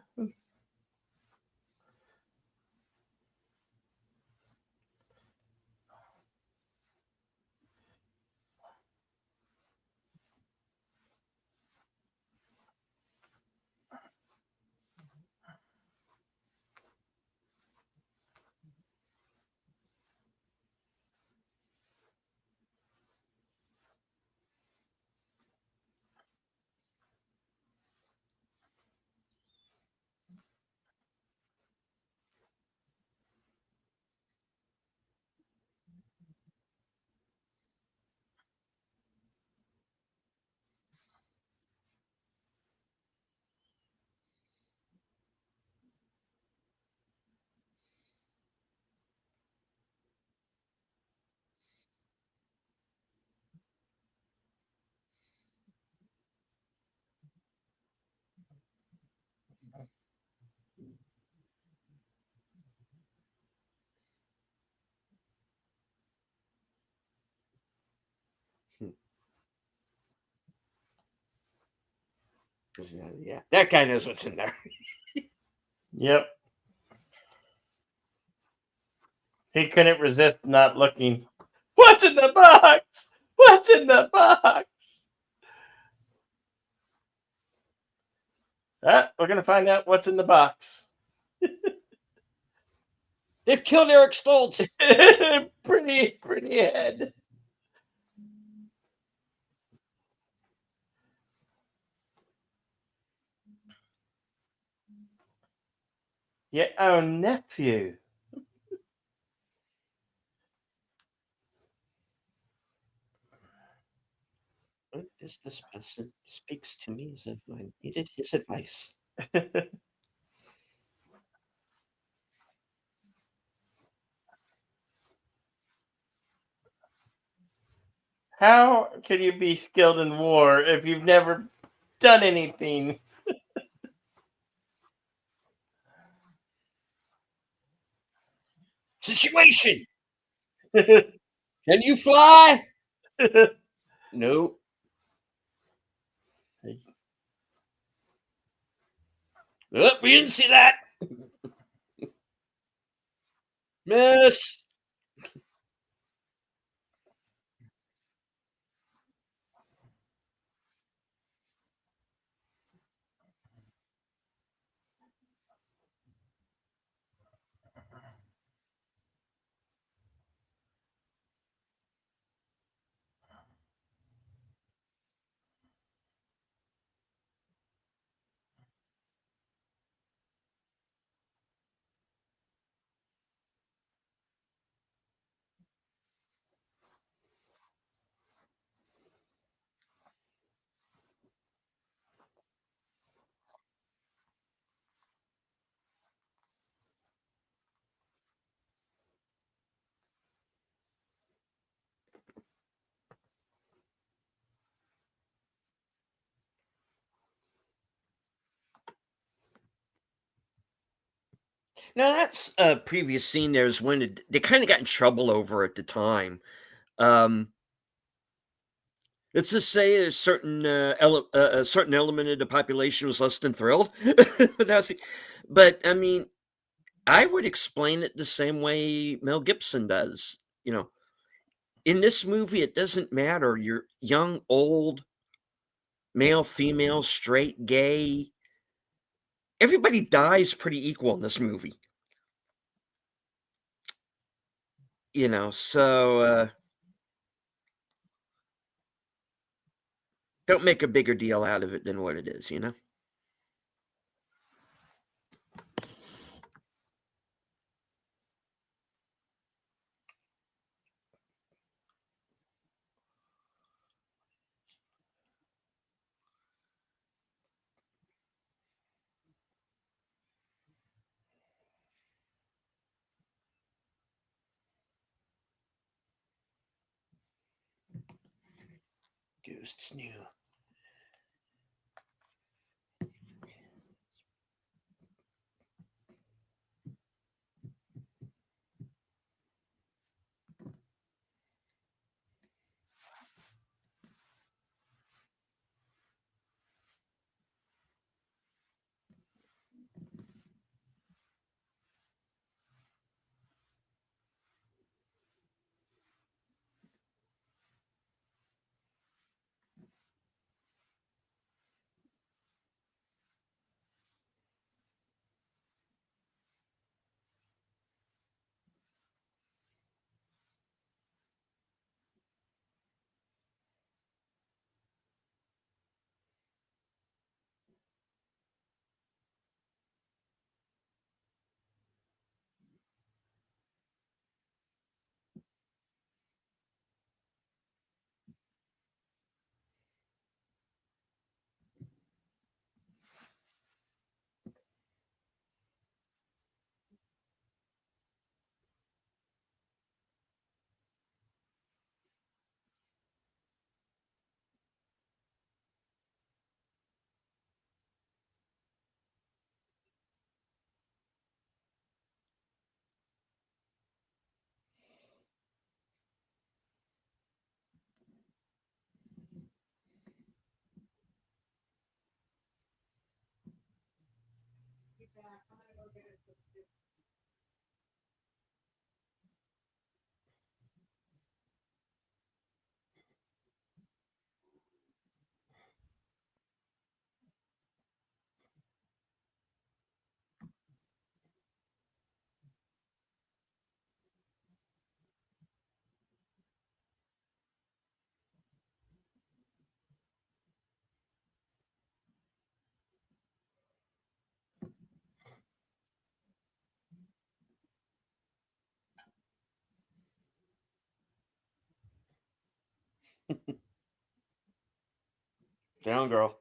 Yeah, that guy knows what's in there. Yep. He couldn't resist not looking. What's in the box? What's in the box? We're gonna find out what's in the box. They've killed Eric Stoltz. Pretty head. Your own nephew. What is this person speaks to me as if I needed his advice? How can you be skilled in war if you've never done anything? Situation. Can you fly? No. Oh, we didn't see that. Miss. Now that's a previous scene. There's when they kind of got in trouble over at the time. Um, let's just say a certain element of the population was less than thrilled. But I mean, I would explain it the same way Mel Gibson does. You know, in this movie, it doesn't matter. You're young, old, male, female, straight, gay. Everybody dies pretty equal in this movie. So don't make a bigger deal out of it than what it is. Ghosts new. Down, girl.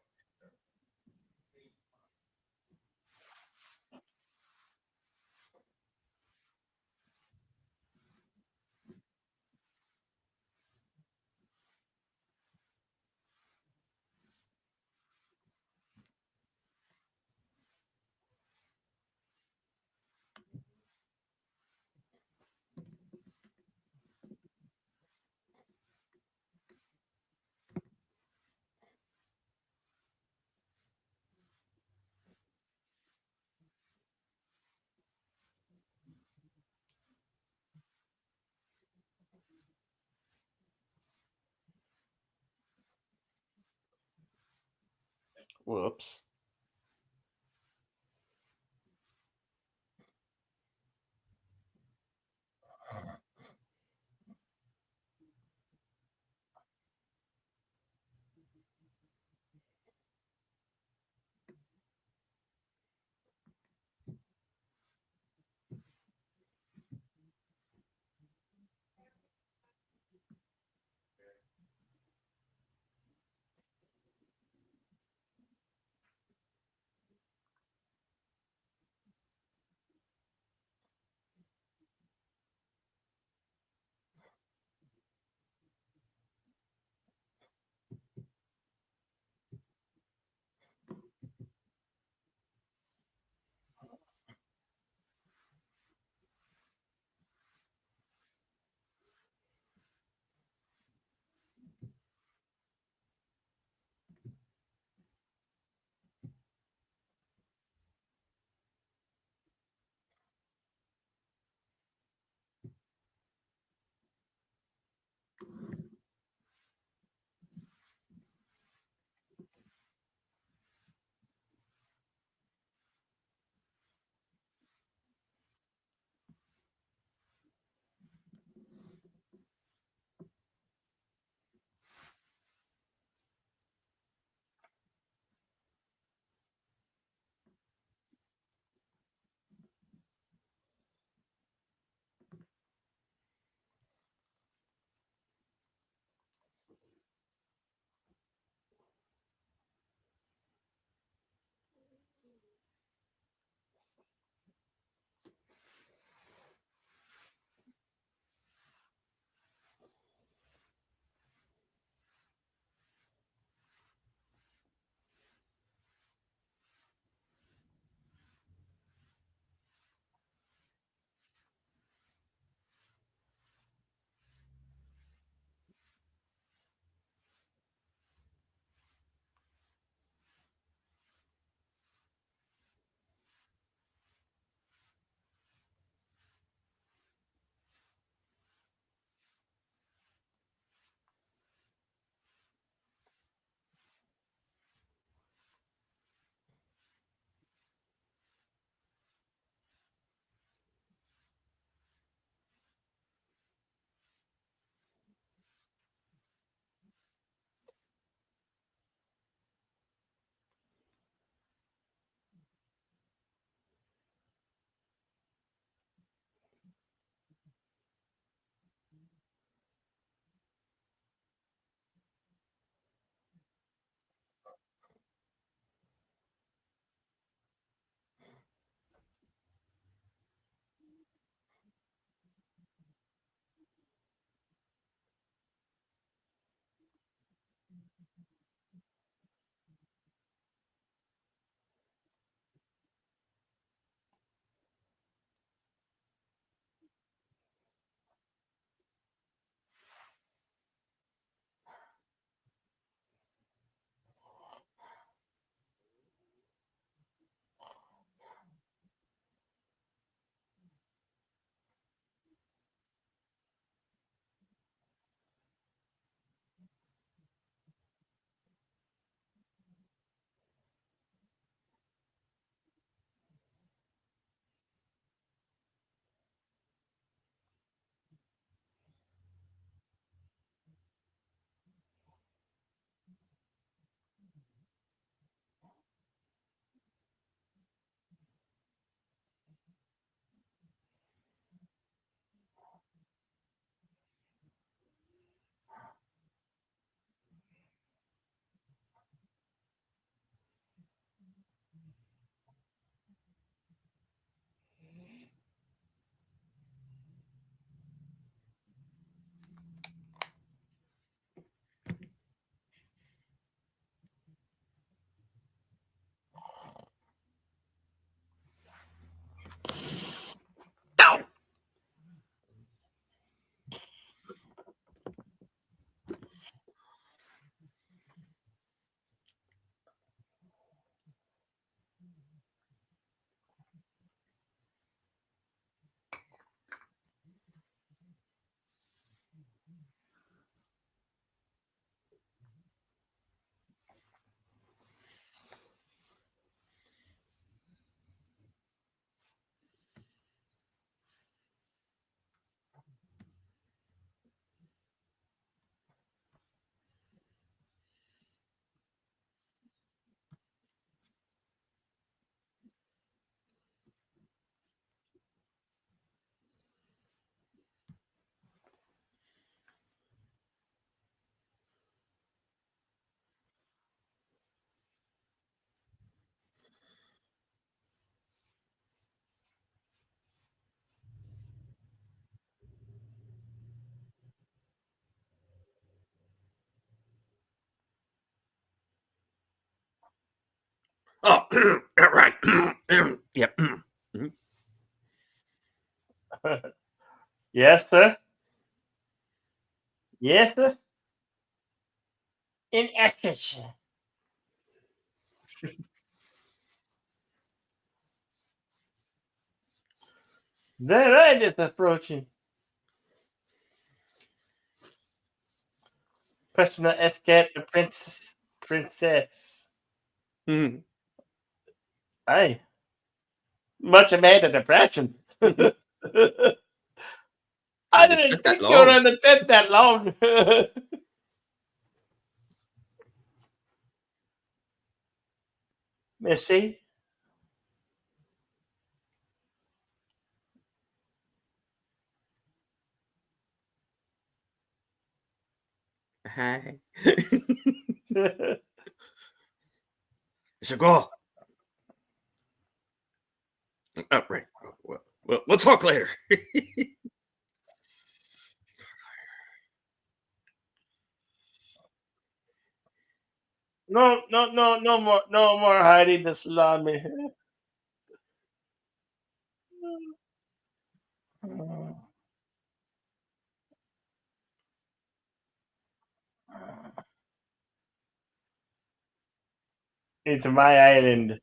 Whoops. Oh, right. Yep. Mhm. Yes, sir. Yes, sir. In action. The ride is approaching. Personal escape the princess. Mhm. Aye. Much made a depression. I Did it didn't get that think you were long? on the tent that long. Missy. Hi. So go. Oh, right. Oh, well, we'll talk later. No, no, no, no more hiding the salami. It's my island.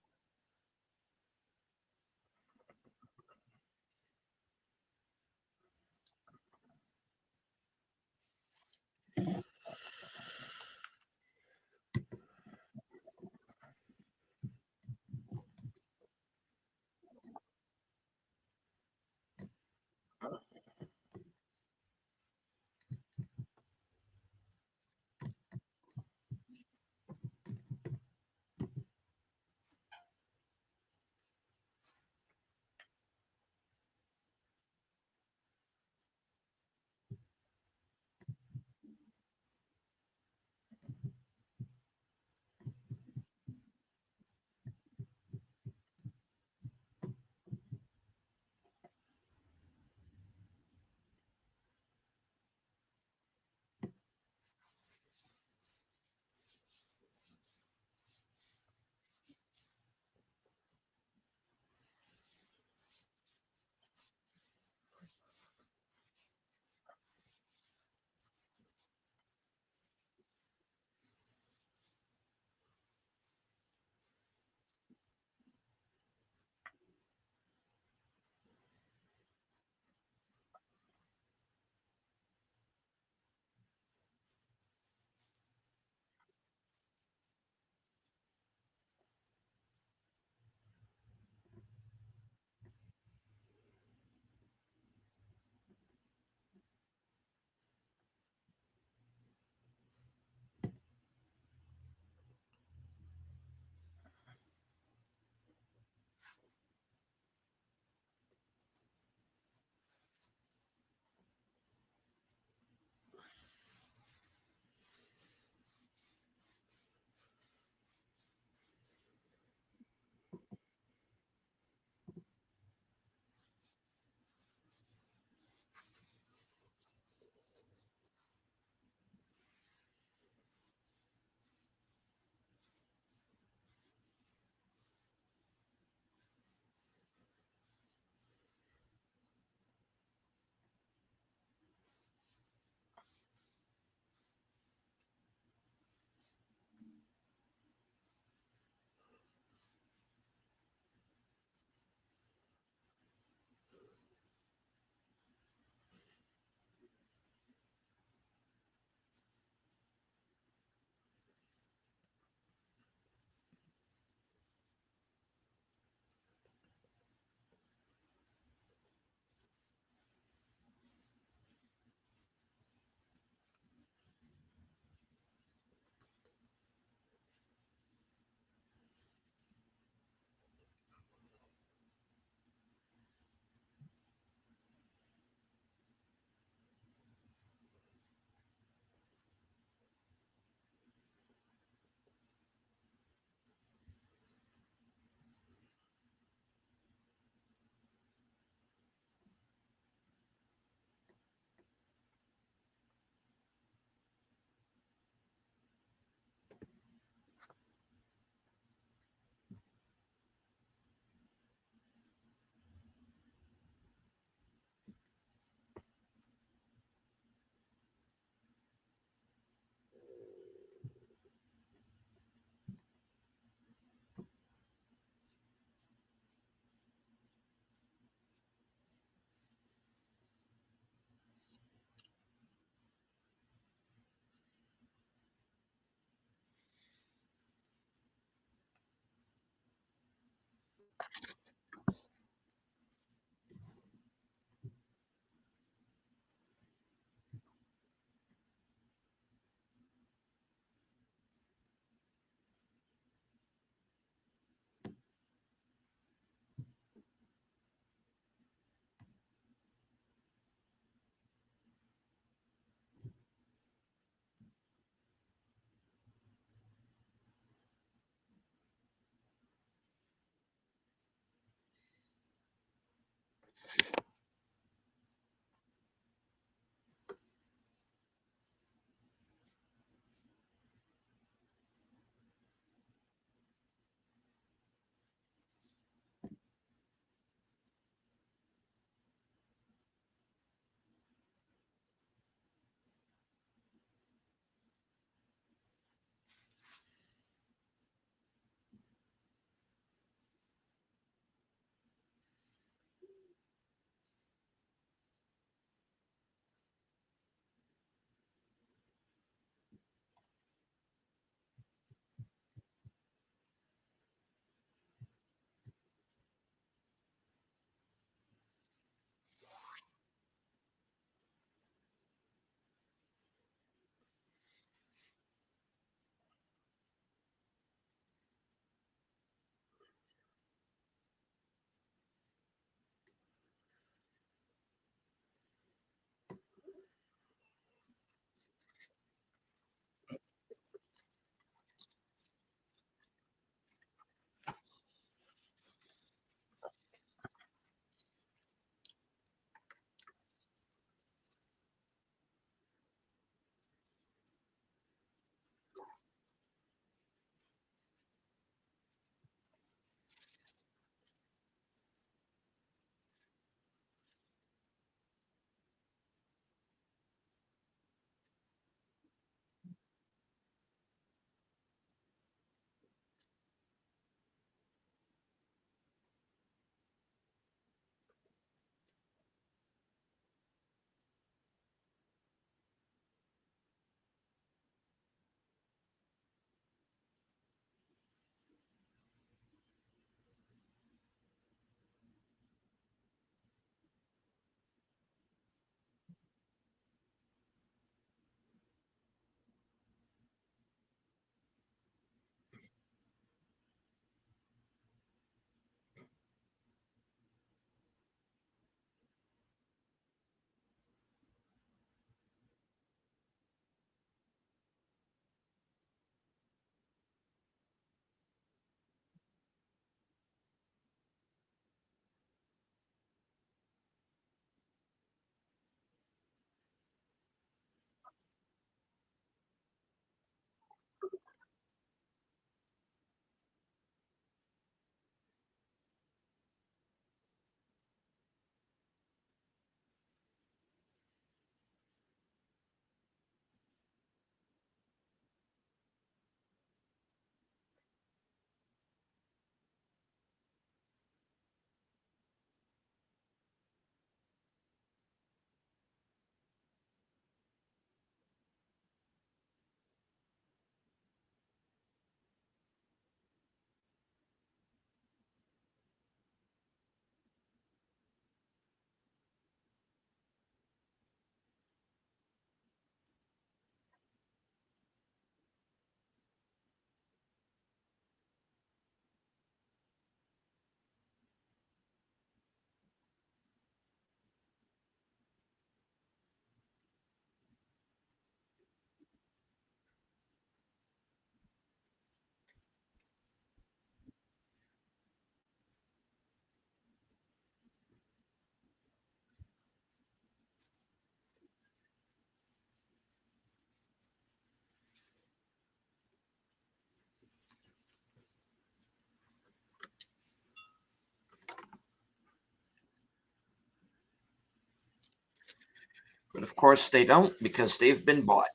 But of course they don't because they've been bought.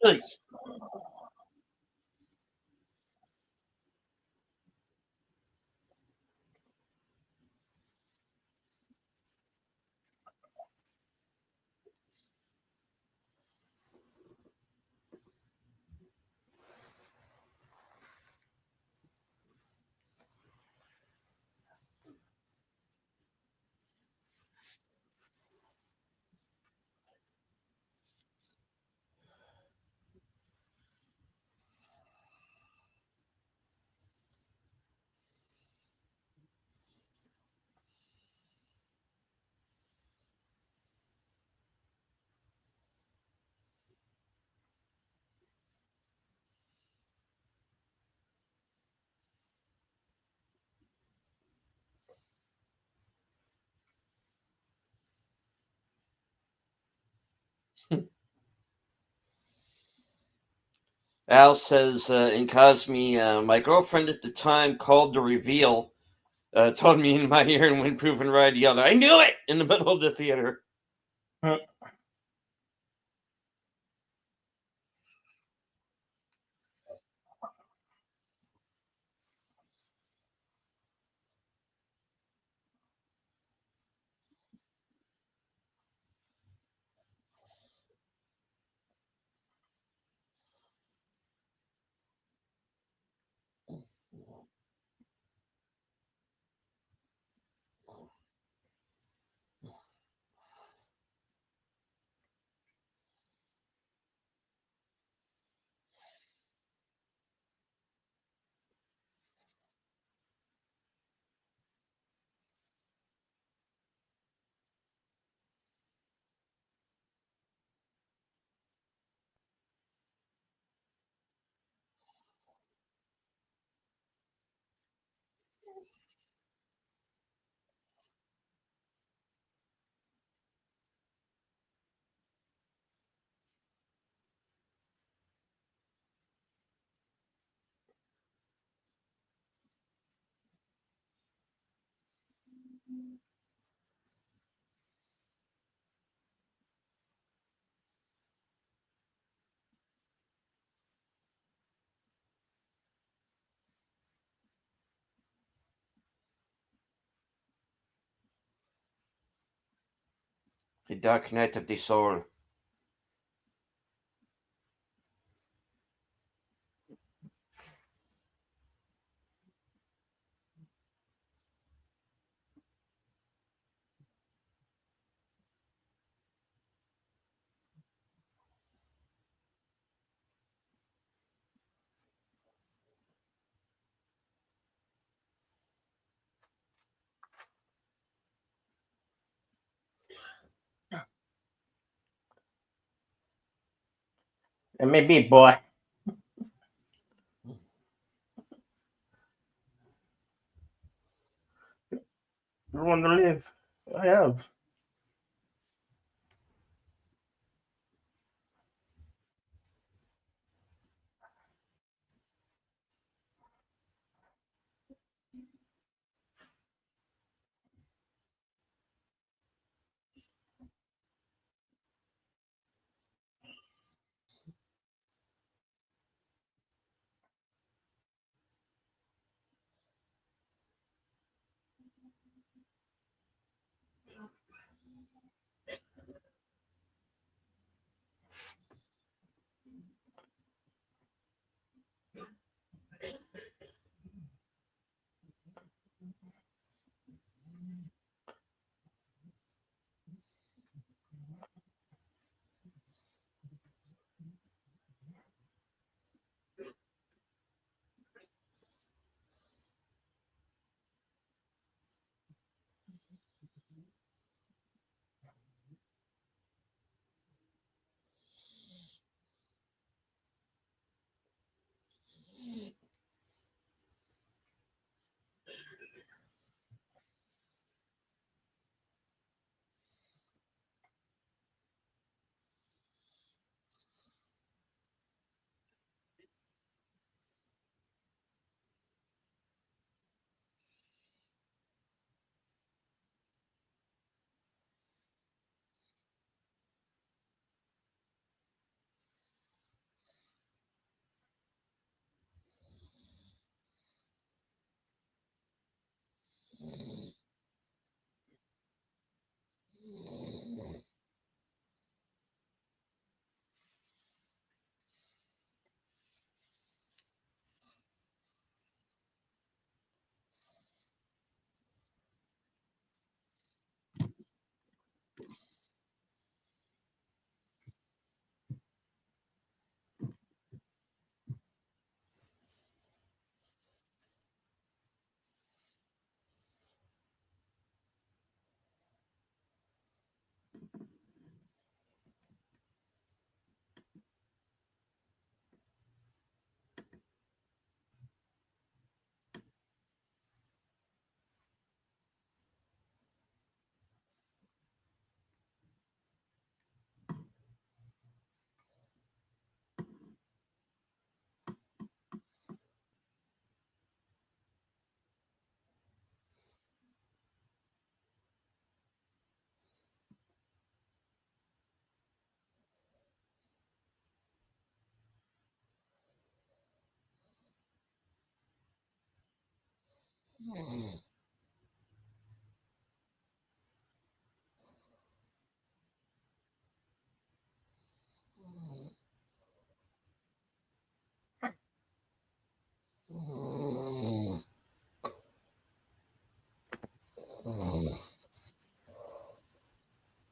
Nice. Al says in Cosme, my girlfriend at the time called to reveal, told me in my ear, and when proven right, yelled, "I knew it!" in the middle of the theater. The dark night of the soul. It may be, boy. I want to live. I have.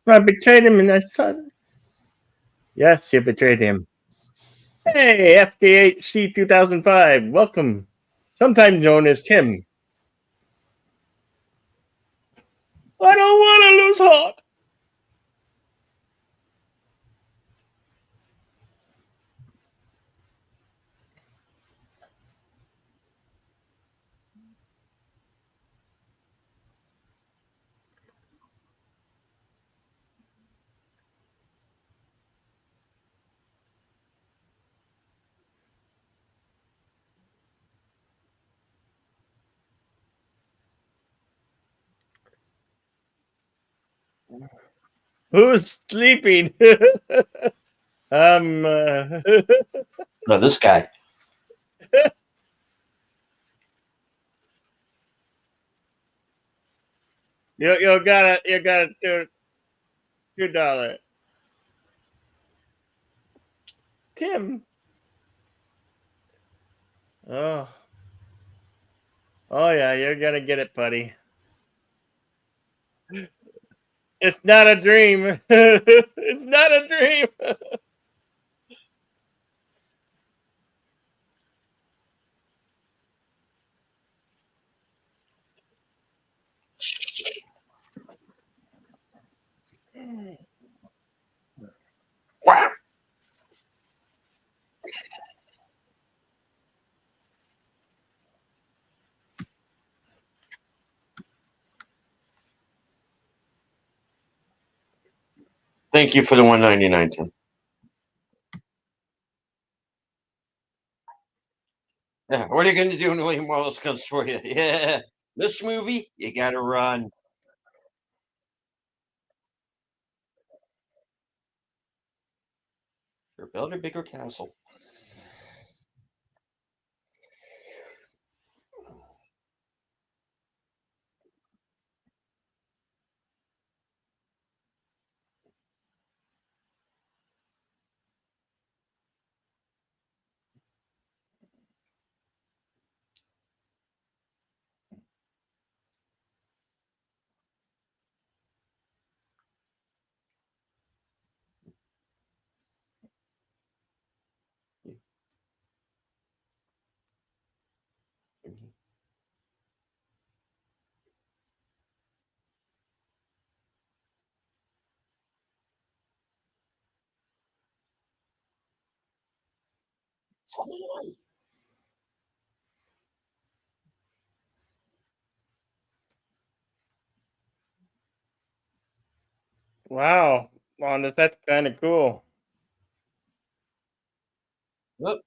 I betrayed him and I saw. Yes, you betrayed him. Hey, FDHC 2005, welcome. Sometimes known as Tim. I don't want to lose heart. Who's sleeping? um, uh, No, this guy. you got it, $2. Tim. Oh, oh yeah, you're gonna get it, buddy. It's not a dream. It's not a dream. Wow. Thank you for the 199, Tim. Yeah, what are you going to do when William Wallace comes for you? Yeah, this movie, you got to run. Or build a bigger castle. Wow, Wanda, that's kind of cool. Look,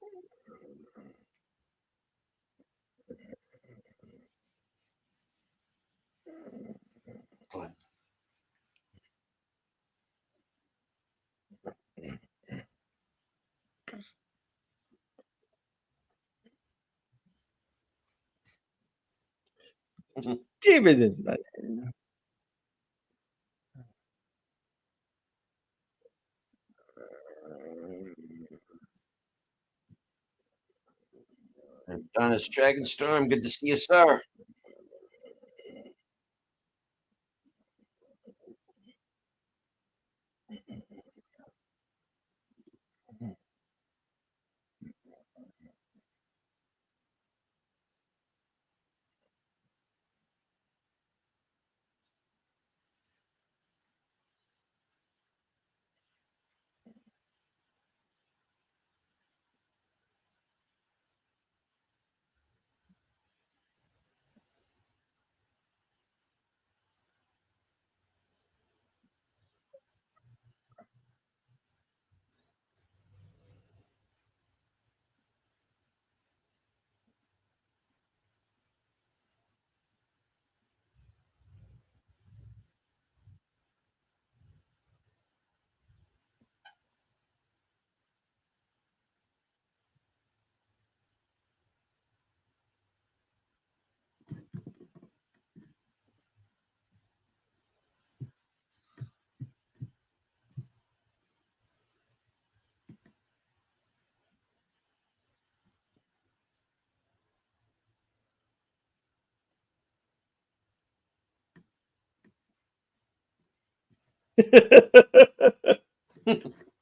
David is not. Adonis Dragonstorm, good to see you, sir.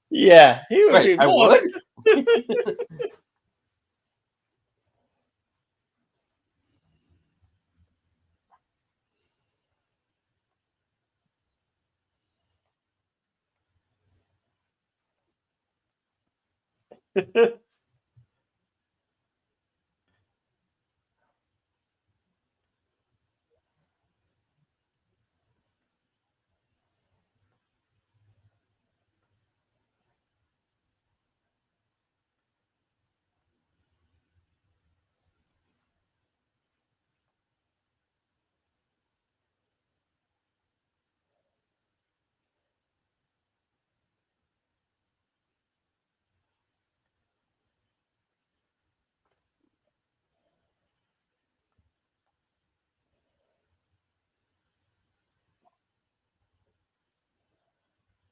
Yeah, he would Right, be I both. would.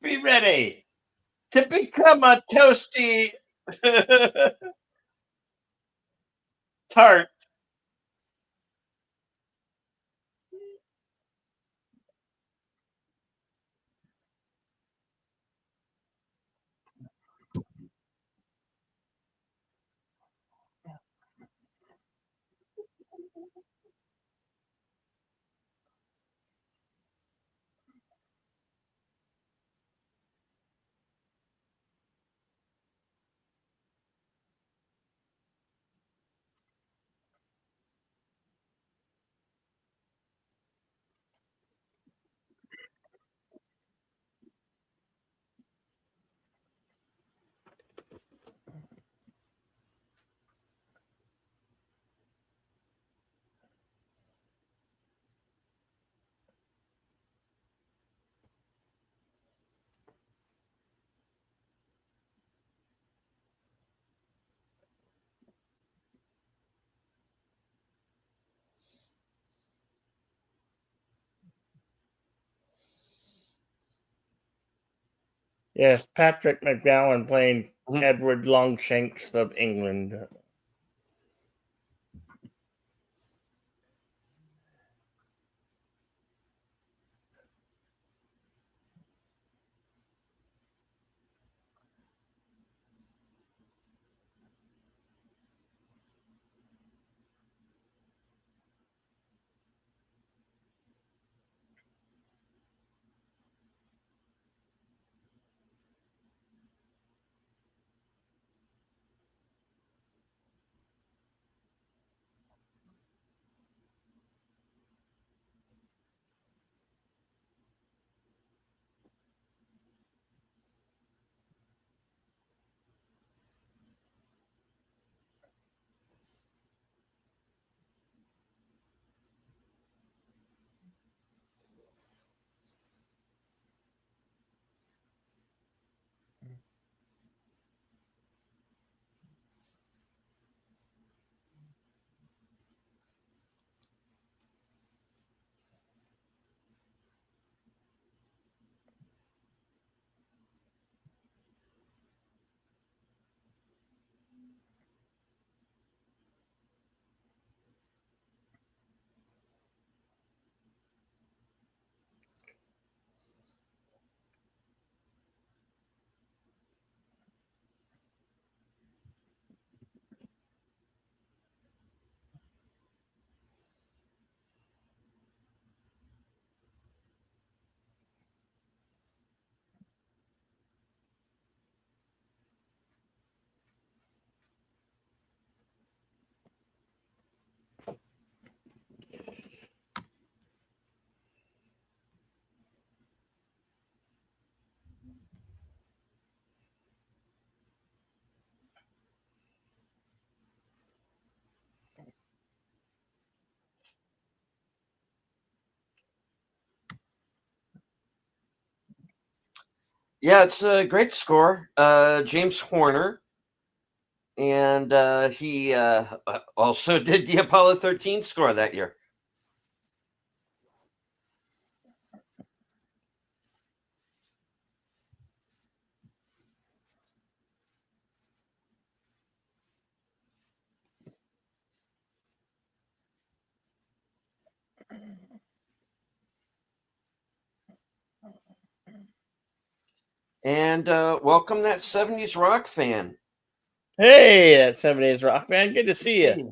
Be ready to become a toasty tart. Yes, Patrick McGowan playing Mhm. Edward Longshanks of England. Yeah, it's a great score. James Horner, and he also did the Apollo 13 score that year. And welcome that 70s rock fan. Hey, that 70s rock man. Good to see you. See.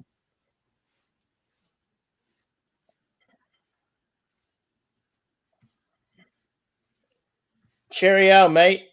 Cheerio, mate.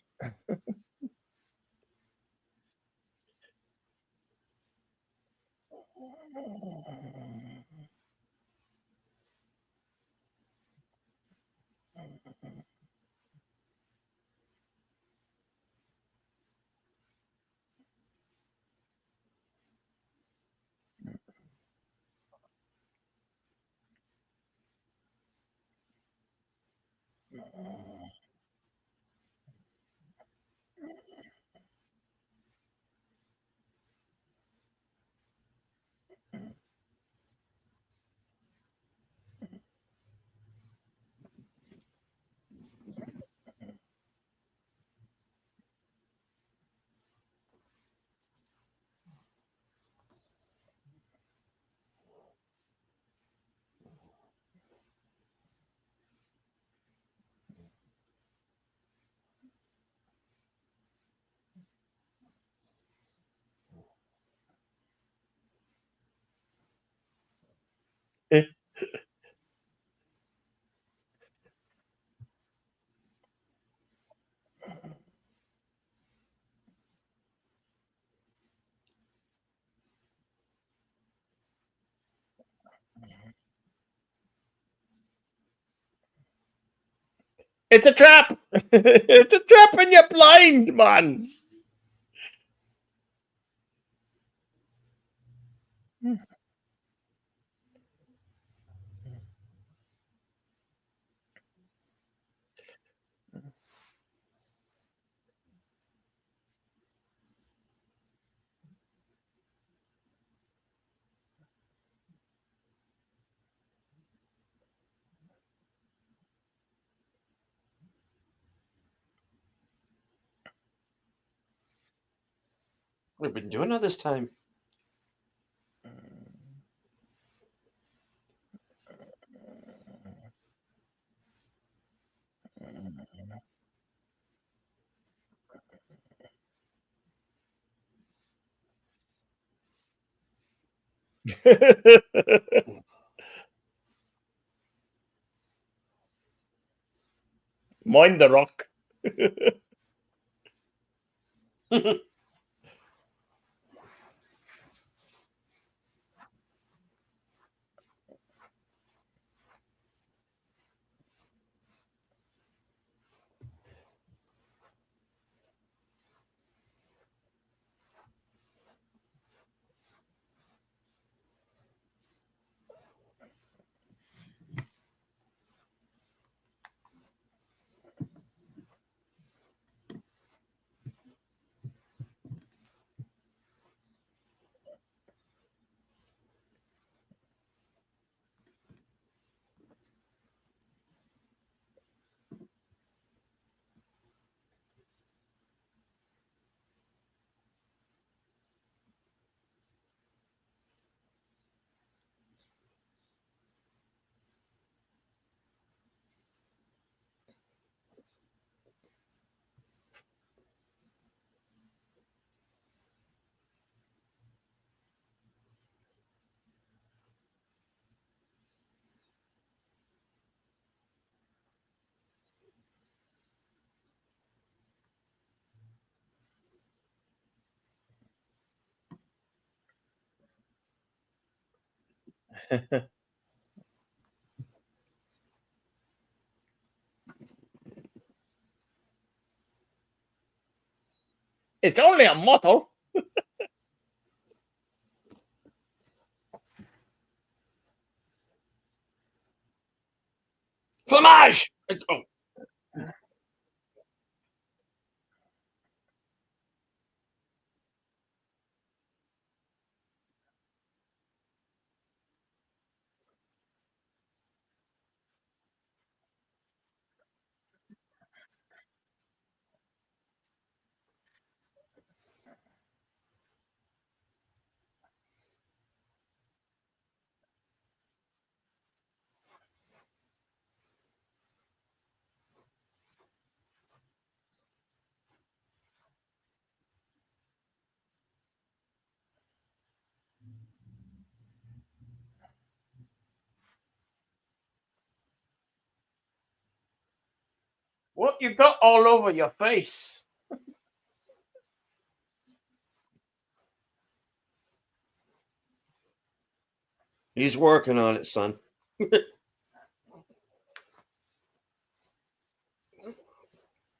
It's a trap. It's a trap, and you're blind, man. What have we been doing all this time? Mind the rock. It's only a motto. Flamage! Oh, What you got all over your face? he's working on it, son.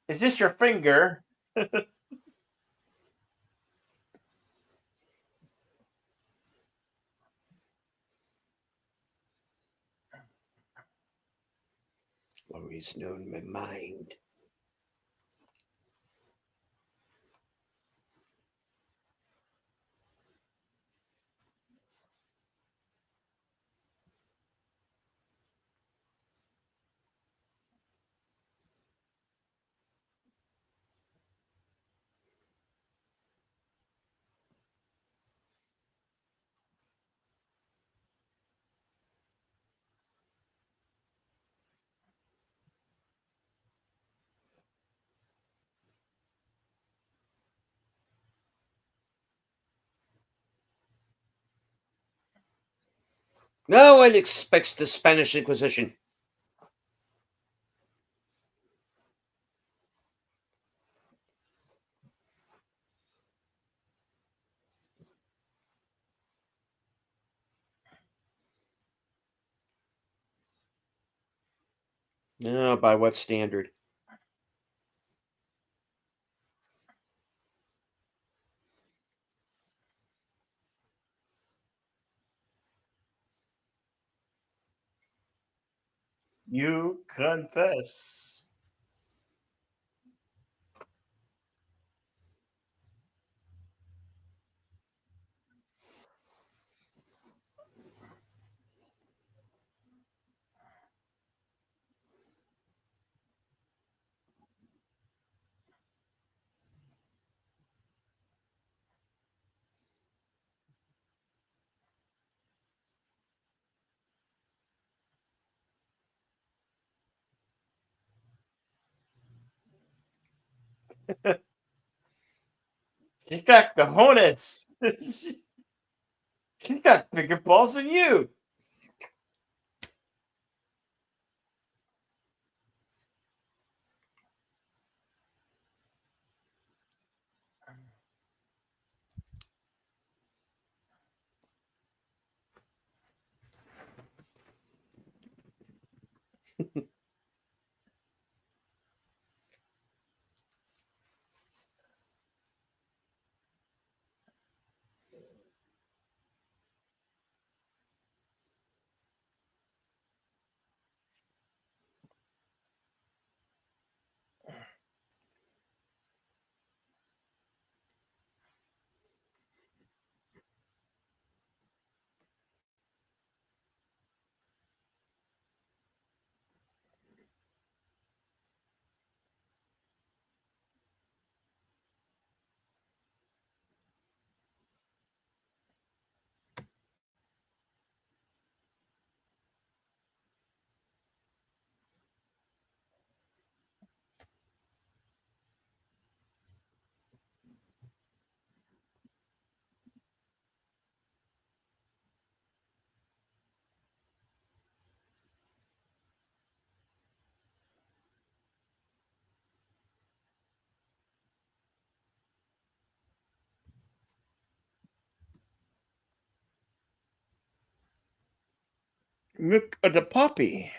Is this your finger? Always known my mind. No one expects the Spanish Inquisition. By what standard? You confess. She got cojones. She got bigger balls than you. Look at the puppy.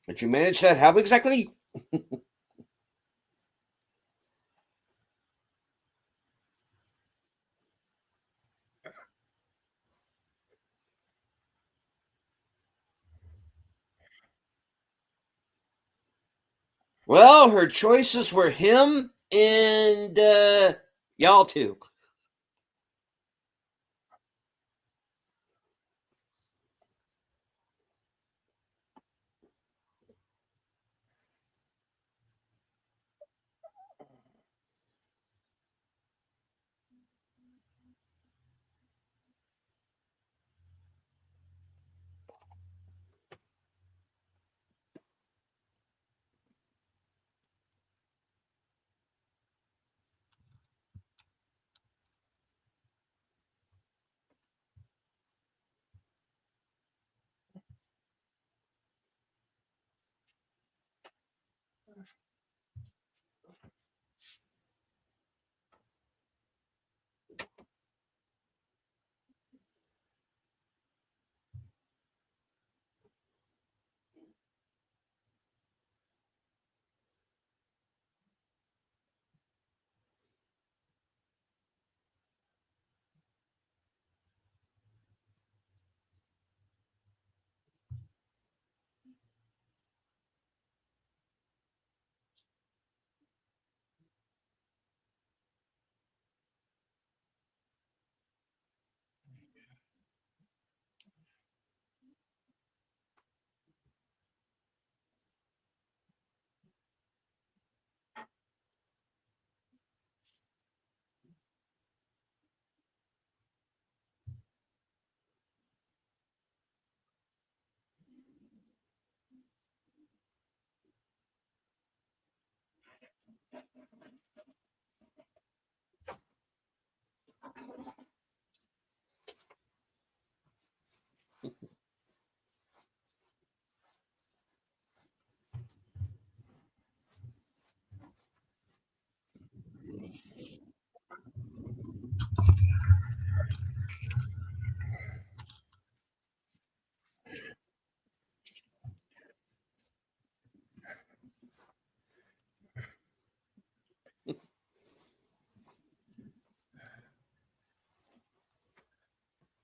Did you manage that? How exactly? Well, her choices were him and y'all too.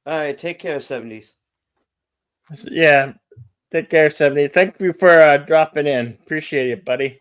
All right, take care, 70s. Yeah, take care, 70. Thank you for dropping in. Appreciate it, buddy.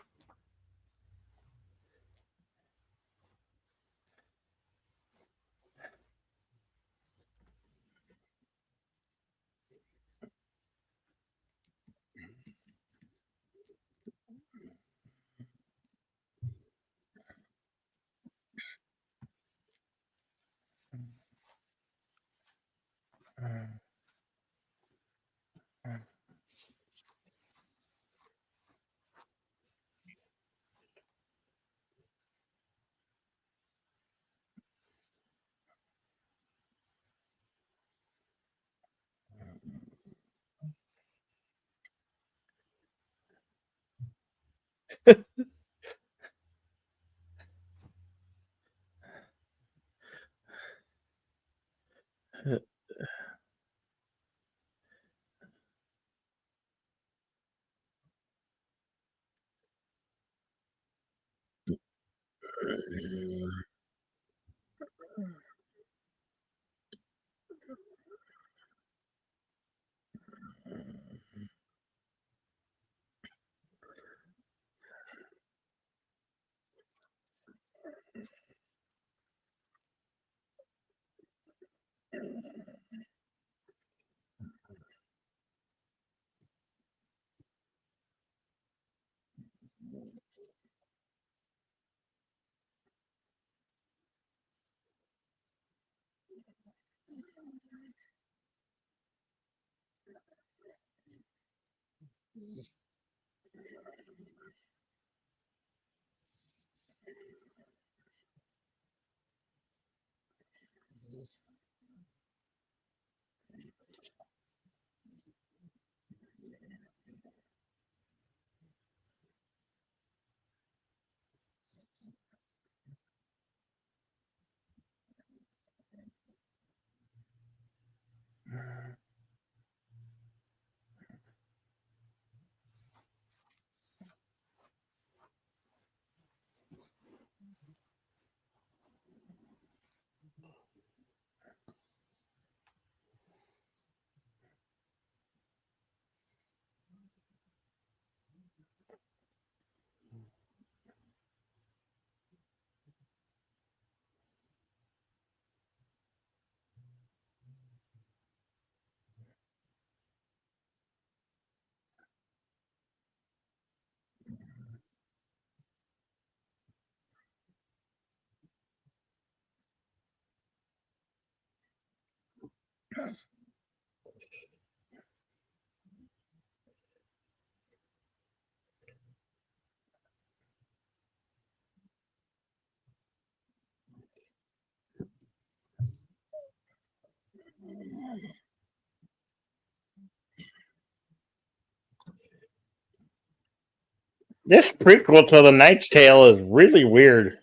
This prequel to The Knight's Tale is really weird.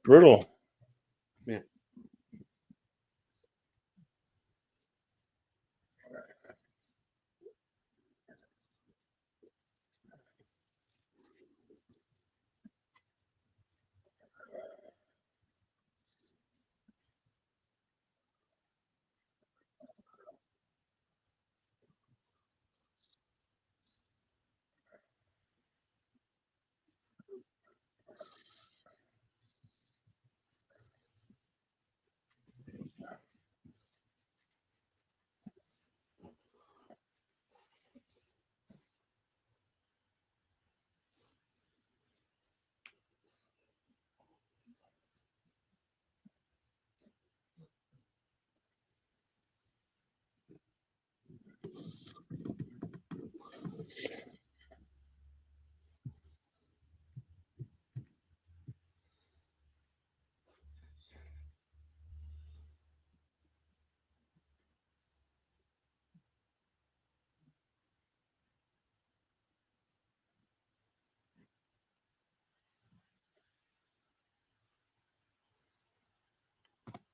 Brutal. Yeah.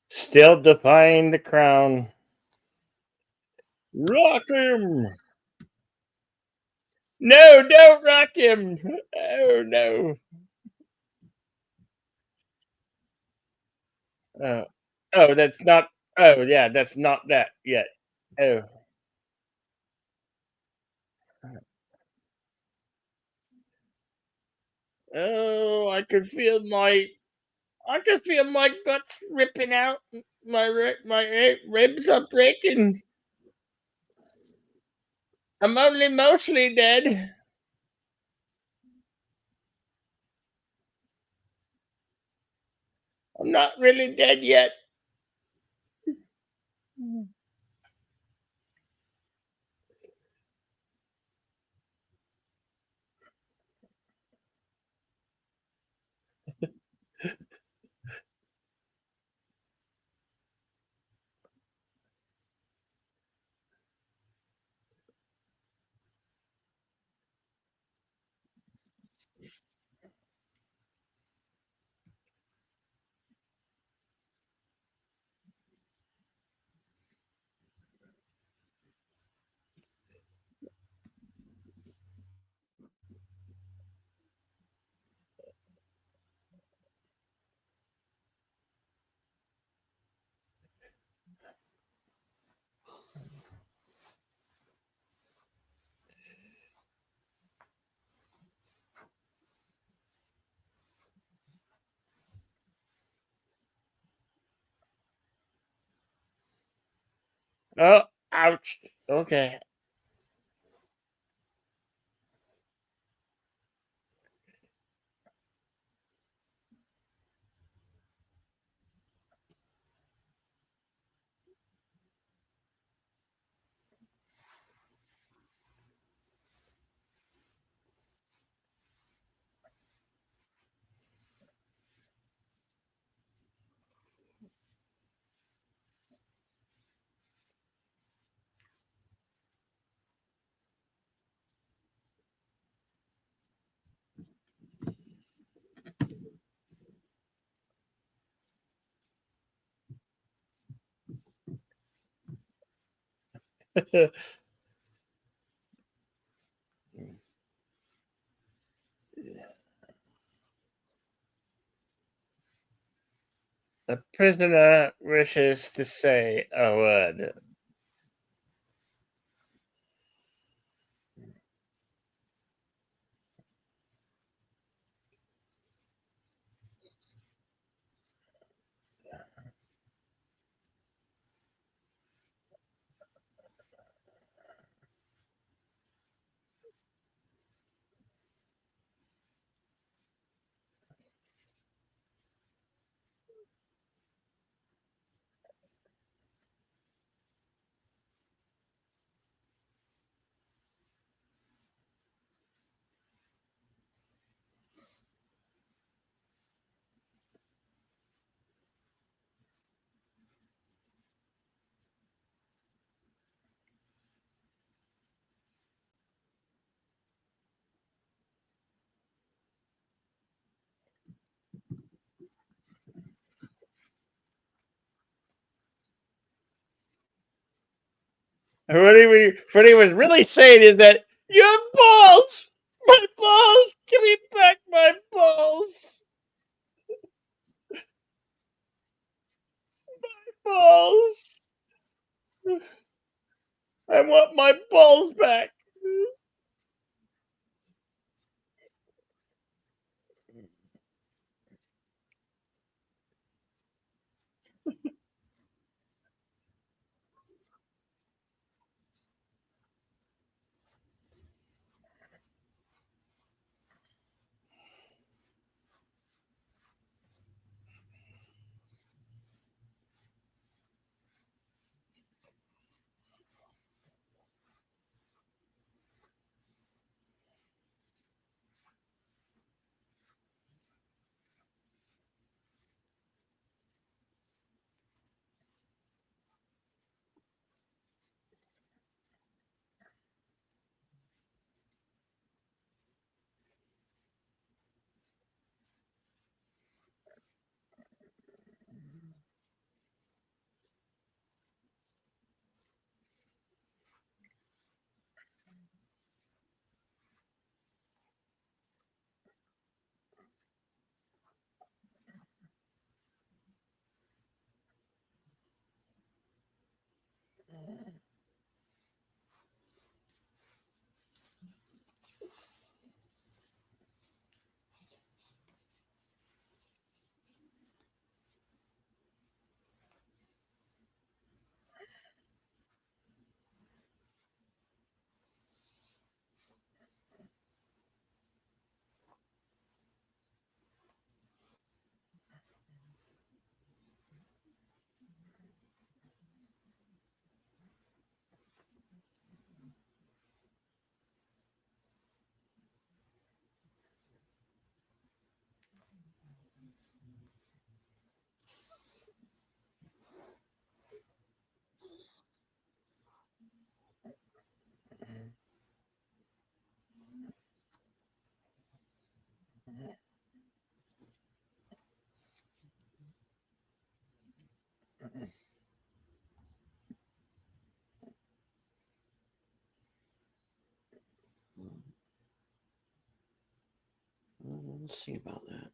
Still defying the crown. Rock him! No, don't rock him! Oh no. Oh. Oh, that's not oh, yeah, that's not that yet. Oh. Oh, I could feel my guts ripping out, ribs are breaking. I'm only mostly dead. I'm not really dead yet. Oh, ouch. Okay. The prisoner wishes to say a word. What he was really saying is that your balls, my balls, give me back my balls, balls. I want my balls back. Let's see about that.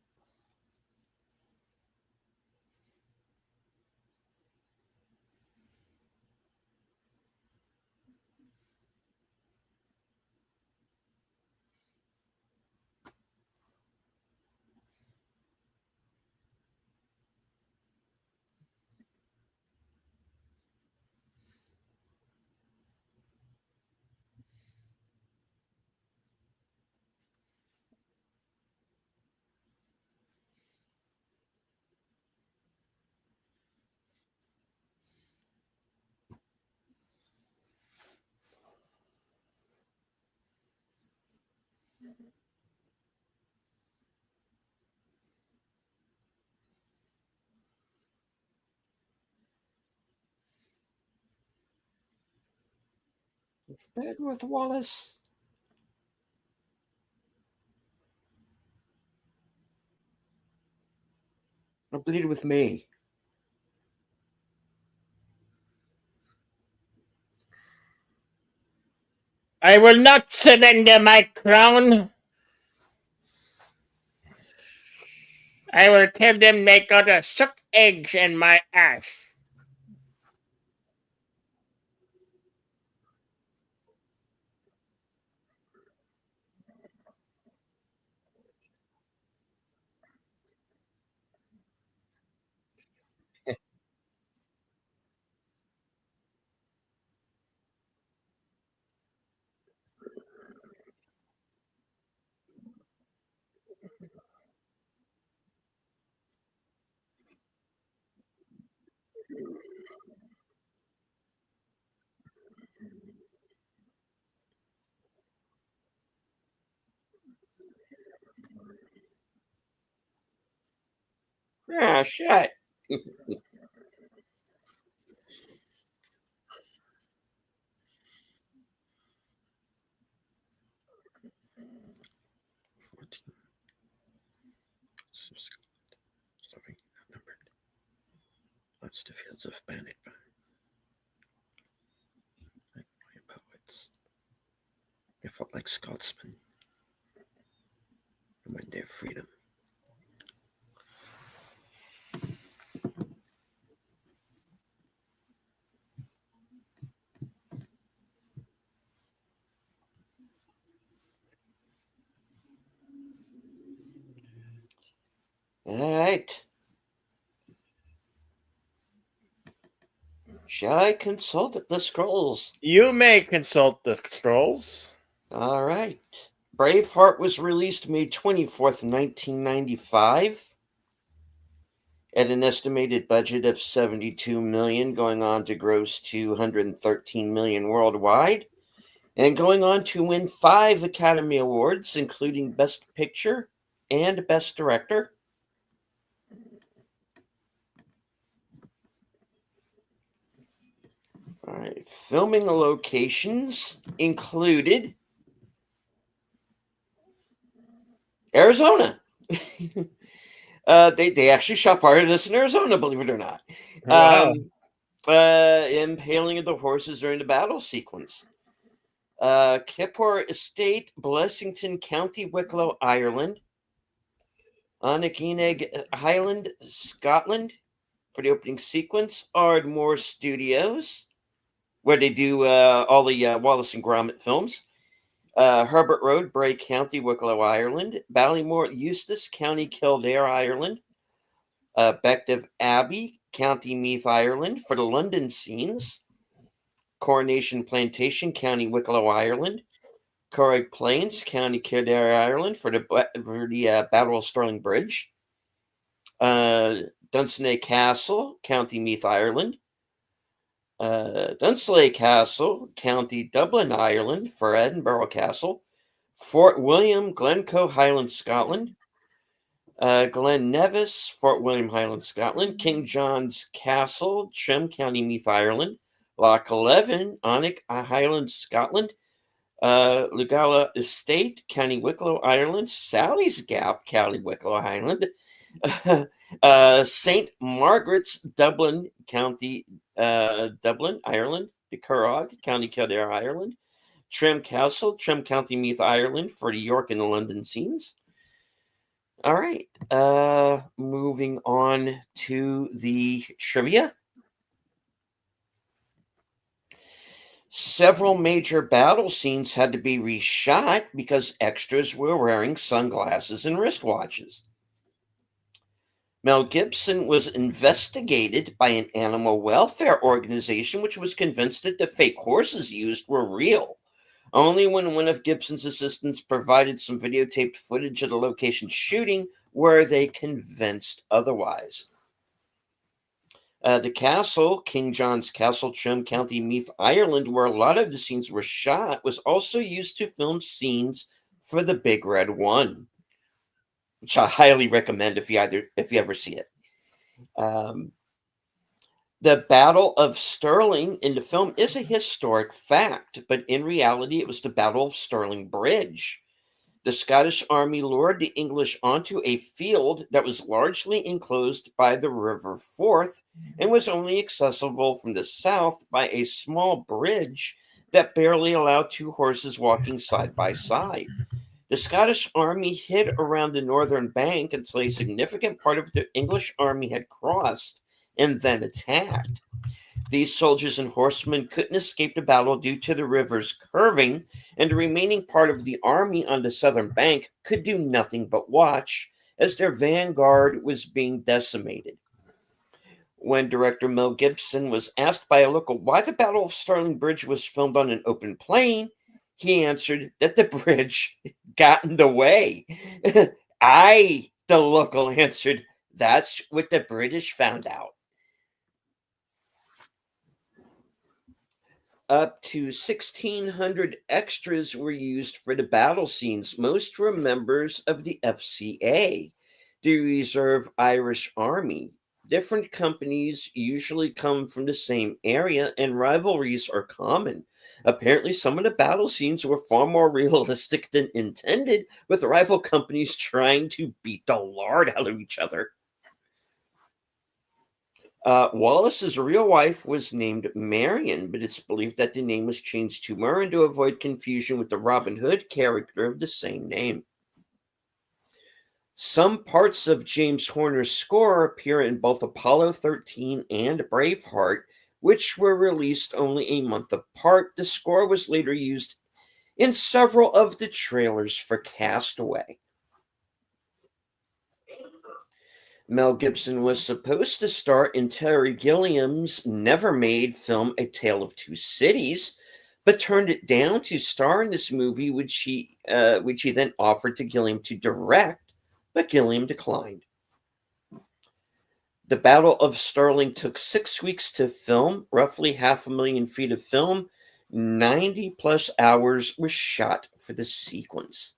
Bed with Wallace. Or bleed with me. I will not surrender my crown. I will tell them they gotta suck eggs in my ass. Ah, shit. Stuffing outnumbered. Lots the fields of bandit bone. Like my poets. They fought like Scotsmen. And when their freedom. All right. Shall I consult the scrolls? You may consult the scrolls. All right. Braveheart was released May 24th, 1995, at an estimated budget of 72 million, going on to gross 213 million worldwide, and going on to win 5 Academy Awards, including Best Picture and Best Director. All right. Filming locations included Arizona. They actually shot part of this in Arizona, believe it or not. Wow. Impaling of the horses during the battle sequence. Kippur Estate, Blessington County, Wicklow, Ireland. Onegin Highland, Scotland, for the opening sequence. Ardmore Studios, where they do all the Wallace and Gromit films. Herbert Road, Bray County, Wicklow, Ireland. Ballymore, Eustace County, Kildare, Ireland. Bective Abbey, County Meath, Ireland, for the London scenes. Coronation Plantation, County Wicklow, Ireland. Corrie Plains, County Kildare, Ireland, for the Battle of Stirling Bridge. Dunsinane Castle, County Meath, Ireland. Dunsley Castle, County Dublin, Ireland, for Edinburgh Castle. Fort William, Glencoe, Highland, Scotland. Glen Nevis, Fort William, Highland, Scotland. King John's Castle, Trim, County Meath, Ireland. Loch 11, Onnick, Highland, Scotland. Lugala Estate, County Wicklow, Ireland. Sally's Gap, County Wicklow, Ireland. St. Margaret's, Dublin, County, Dublin, Ireland. De Curragh, County Kildare, Ireland. Trim Castle, Trim County, Meath, Ireland, for the York and London scenes. All right. Moving on to the trivia. Several major battle scenes had to be reshot because extras were wearing sunglasses and wristwatches. Mel Gibson was investigated by an animal welfare organization which was convinced that the fake horses used were real. Only when one of Gibson's assistants provided some videotaped footage of the location shooting were they convinced otherwise. The castle, King John's Castle, Trim County, Meath, Ireland, where a lot of the scenes were shot, was also used to film scenes for the Big Red One, which I highly recommend if you ever see it. The Battle of Stirling in the film is a historic fact, but in reality, it was the Battle of Stirling Bridge. The Scottish army lured the English onto a field that was largely enclosed by the River Forth and was only accessible from the south by a small bridge that barely allowed two horses walking side by side. The Scottish army hid around the northern bank until a significant part of the English army had crossed and then attacked. These soldiers and horsemen couldn't escape the battle due to the river's curving, and the remaining part of the army on the southern bank could do nothing but watch as their vanguard was being decimated. When director Mel Gibson was asked by a local why the Battle of Stirling Bridge was filmed on an open plain, he answered that the bridge got in the way. The local answered, that's what the British found out. Up to 1,600 extras were used for the battle scenes. Most were members of the FCA, the Reserve Irish Army. Different companies usually come from the same area, and rivalries are common. Apparently, some of the battle scenes were far more realistic than intended, with rival companies trying to beat the lard out of each other. Wallace's real wife was named Marion, but it's believed that the name was changed to Murren to avoid confusion with the Robin Hood character of the same name. Some parts of James Horner's score appear in both Apollo 13 and Braveheart, which were released only a month apart. The score was later used in several of the trailers for Castaway. Mel Gibson was supposed to star in Terry Gilliam's never-made film A Tale of Two Cities, but turned it down to star in this movie, which he then offered to Gilliam to direct, but Gilliam declined. The Battle of Stirling took 6 weeks to film, roughly 500,000 feet of film. 90 plus hours was shot for the sequence.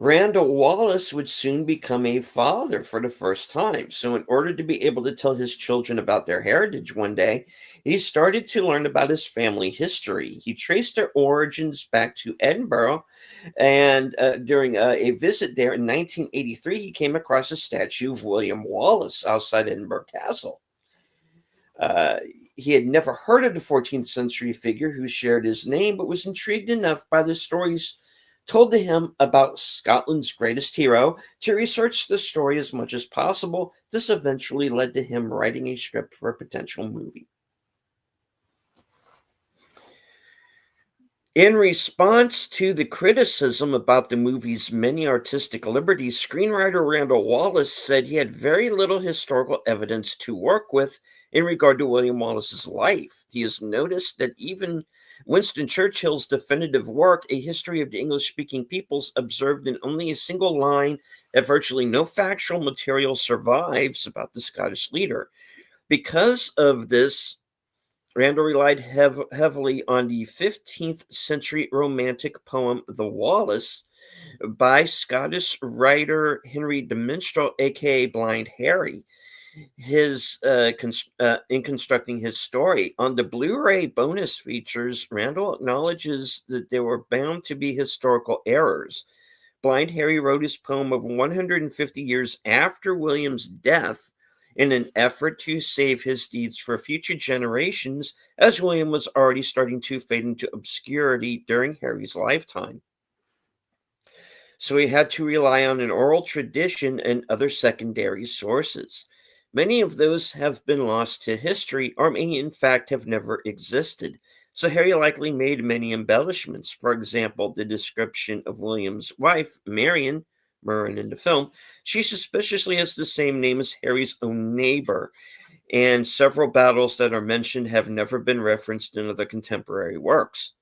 Randall Wallace would soon become a father for the first time. So, in order to be able to tell his children about their heritage one day, he started to learn about his family history. He traced their origins back to Edinburgh, and during a visit there in 1983, he came across a statue of William Wallace outside Edinburgh Castle. He had never heard of the 14th century figure who shared his name, but was intrigued enough by the stories told to him about Scotland's greatest hero to research the story as much as possible. This eventually led to him writing a script for a potential movie. In response to the criticism about the movie's many artistic liberties, screenwriter Randall Wallace said he had very little historical evidence to work with in regard to William Wallace's life. He has noticed that even Winston Churchill's definitive work, A History of the English-Speaking Peoples, observed in only a single line that virtually no factual material survives about the Scottish leader. Because of this, Randall relied heavily on the 15th century romantic poem The Wallace by Scottish writer Henry de Minstrel, aka Blind Harry, in constructing his story. On the Blu-ray bonus features, Randall acknowledges that there were bound to be historical errors, Blind Harry wrote his poem over 150 years after William's death in an effort to save his deeds for future generations, as William was already starting to fade into obscurity during Harry's lifetime. So he had to rely on an oral tradition and other secondary sources. Many of those have been lost to history, or may in fact have never existed. So Harry likely made many embellishments. For example, the description of William's wife, Marion, Murren in the film, she suspiciously has the same name as Harry's own neighbor, and several battles that are mentioned have never been referenced in other contemporary works.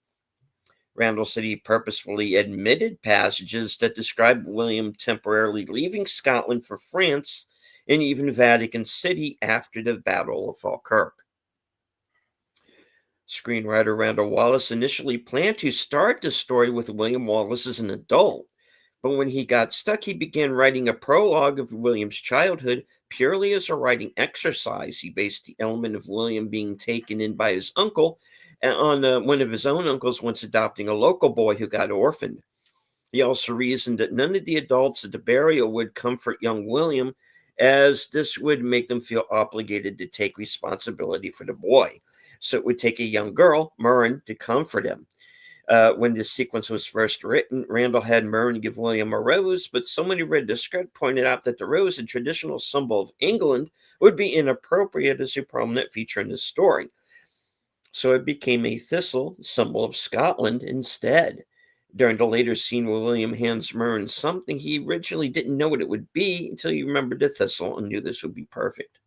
Randall said he purposefully omitted passages that describe William temporarily leaving Scotland for France and even Vatican City after the Battle of Falkirk. Screenwriter Randall Wallace initially planned to start the story with William Wallace as an adult, but when he got stuck, he began writing a prologue of William's childhood purely as a writing exercise. He based the element of William being taken in by his uncle on one of his own uncles once adopting a local boy who got orphaned. He also reasoned that none of the adults at the burial would comfort young William, as this would make them feel obligated to take responsibility for the boy. So it would take a young girl, Murren, to comfort him. When this sequence was first written, Randall had Murren give William a rose, but someone who read the script pointed out that the rose, a traditional symbol of England, would be inappropriate as a prominent feature in the story. So it became a thistle, symbol of Scotland, instead. During the later scene where William hands Murren something, he originally didn't know what it would be until he remembered the thistle and knew this would be perfect.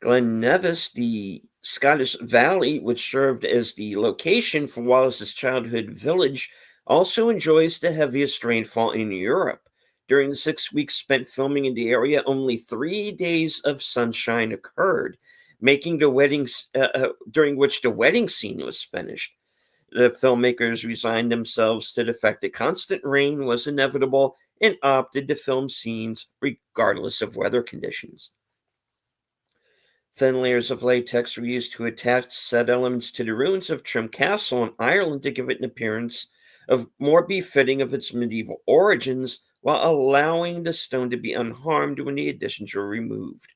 Glen Nevis, the Scottish valley, which served as the location for Wallace's childhood village, also enjoys the heaviest rainfall in Europe. During the 6 weeks spent filming in the area, only 3 days of sunshine occurred, making the weddings during which the wedding scene was finished. The filmmakers resigned themselves to the fact that constant rain was inevitable and opted to film scenes regardless of weather conditions. Thin layers of latex were used to attach set elements to the ruins of Trim Castle in Ireland to give it an appearance of more befitting of its medieval origins, while allowing the stone to be unharmed when the additions were removed.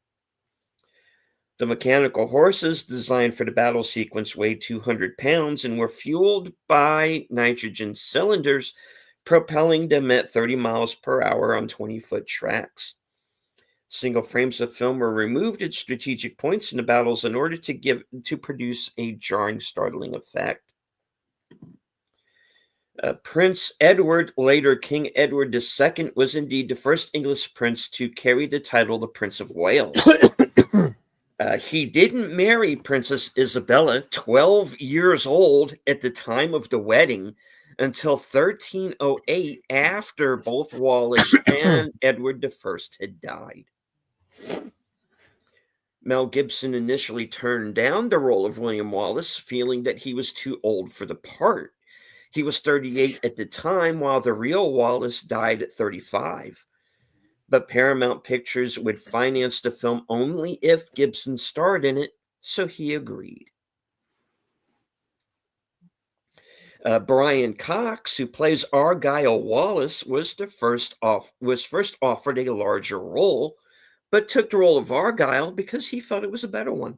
The mechanical horses designed for the battle sequence weighed 200 pounds and were fueled by nitrogen cylinders, propelling them at 30 miles per hour on 20-foot tracks. Single frames of film were removed at strategic points in the battles in order to produce a jarring, startling effect. Prince Edward, later King Edward II, was indeed the first English prince to carry the title the Prince of Wales. He didn't marry Princess Isabella, 12 years old at the time of the wedding, until 1308, after both Wallace and Edward I had died. Mel Gibson initially turned down the role of William Wallace, feeling that he was too old for the part. He was 38 at the time, while the real Wallace died at 35. But Paramount Pictures would finance the film only if Gibson starred in it, so he agreed. Brian Cox, who plays Argyle Wallace, was first offered a larger role, but took the role of Argyle because he felt it was a better one.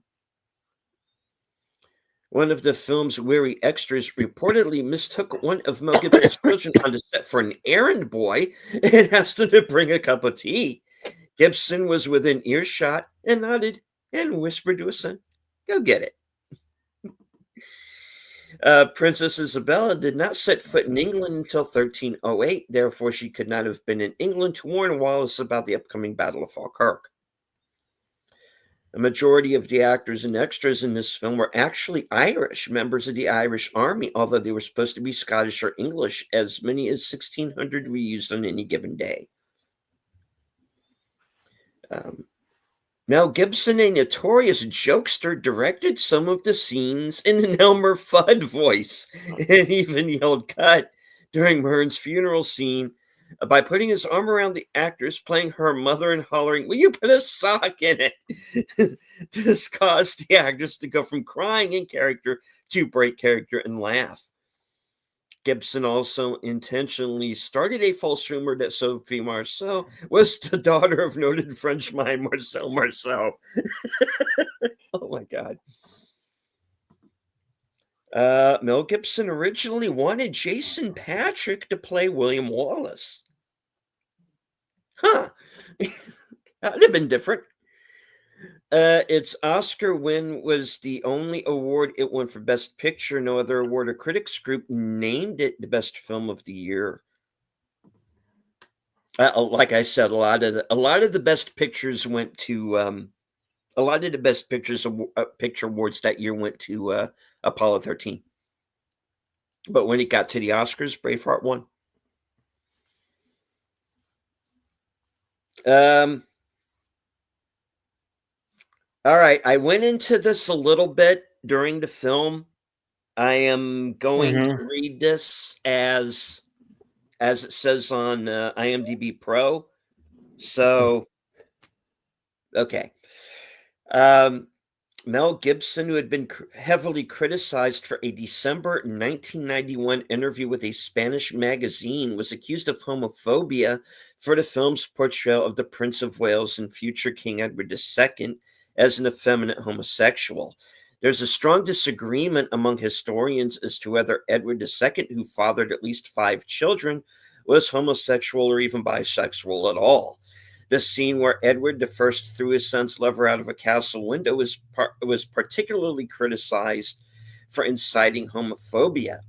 One of the film's weary extras reportedly mistook one of Mel Gibson's children on the set for an errand boy and asked him to bring a cup of tea. Gibson was within earshot and nodded and whispered to his son, "Go get it." Princess Isabella did not set foot in England until 1308, therefore she could not have been in England to warn Wallace about the upcoming Battle of Falkirk. A majority of the actors and extras in this film were actually Irish, members of the Irish Army, although they were supposed to be Scottish or English. As many as 1,600 were used on any given day. Mel Gibson, a notorious jokester, directed some of the scenes in an Elmer Fudd voice and even yelled "cut" during Murren's funeral scene by putting his arm around the actress playing her mother and hollering, "Will you put a sock in it?" This caused the actress to go from crying in character to break character and laugh. Gibson also intentionally started a false rumor that Sophie Marceau was the daughter of noted French mime Marcel Marceau. Oh my God. Mel Gibson originally wanted Jason Patrick to play William Wallace. Huh. That'd have been different. Its Oscar win was the only award it won for Best Picture. No other award or critics group named it the best film of the year. Like I said, a lot of the best pictures went to a lot of the best picture awards that year went to Apollo 13. But when it got to the Oscars, Braveheart won. All right, I went into this a little bit during the film. I am going to read this as it says on IMDb Pro. So, okay. Mel Gibson, who had been heavily criticized for a December 1991 interview with a Spanish magazine, was accused of homophobia for the film's portrayal of the Prince of Wales and future King Edward II as an effeminate homosexual. There's a strong disagreement among historians as to whether Edward II, who fathered at least 5 children, was homosexual or even bisexual at all. The scene where Edward I threw his son's lover out of a castle window was particularly criticized for inciting homophobia.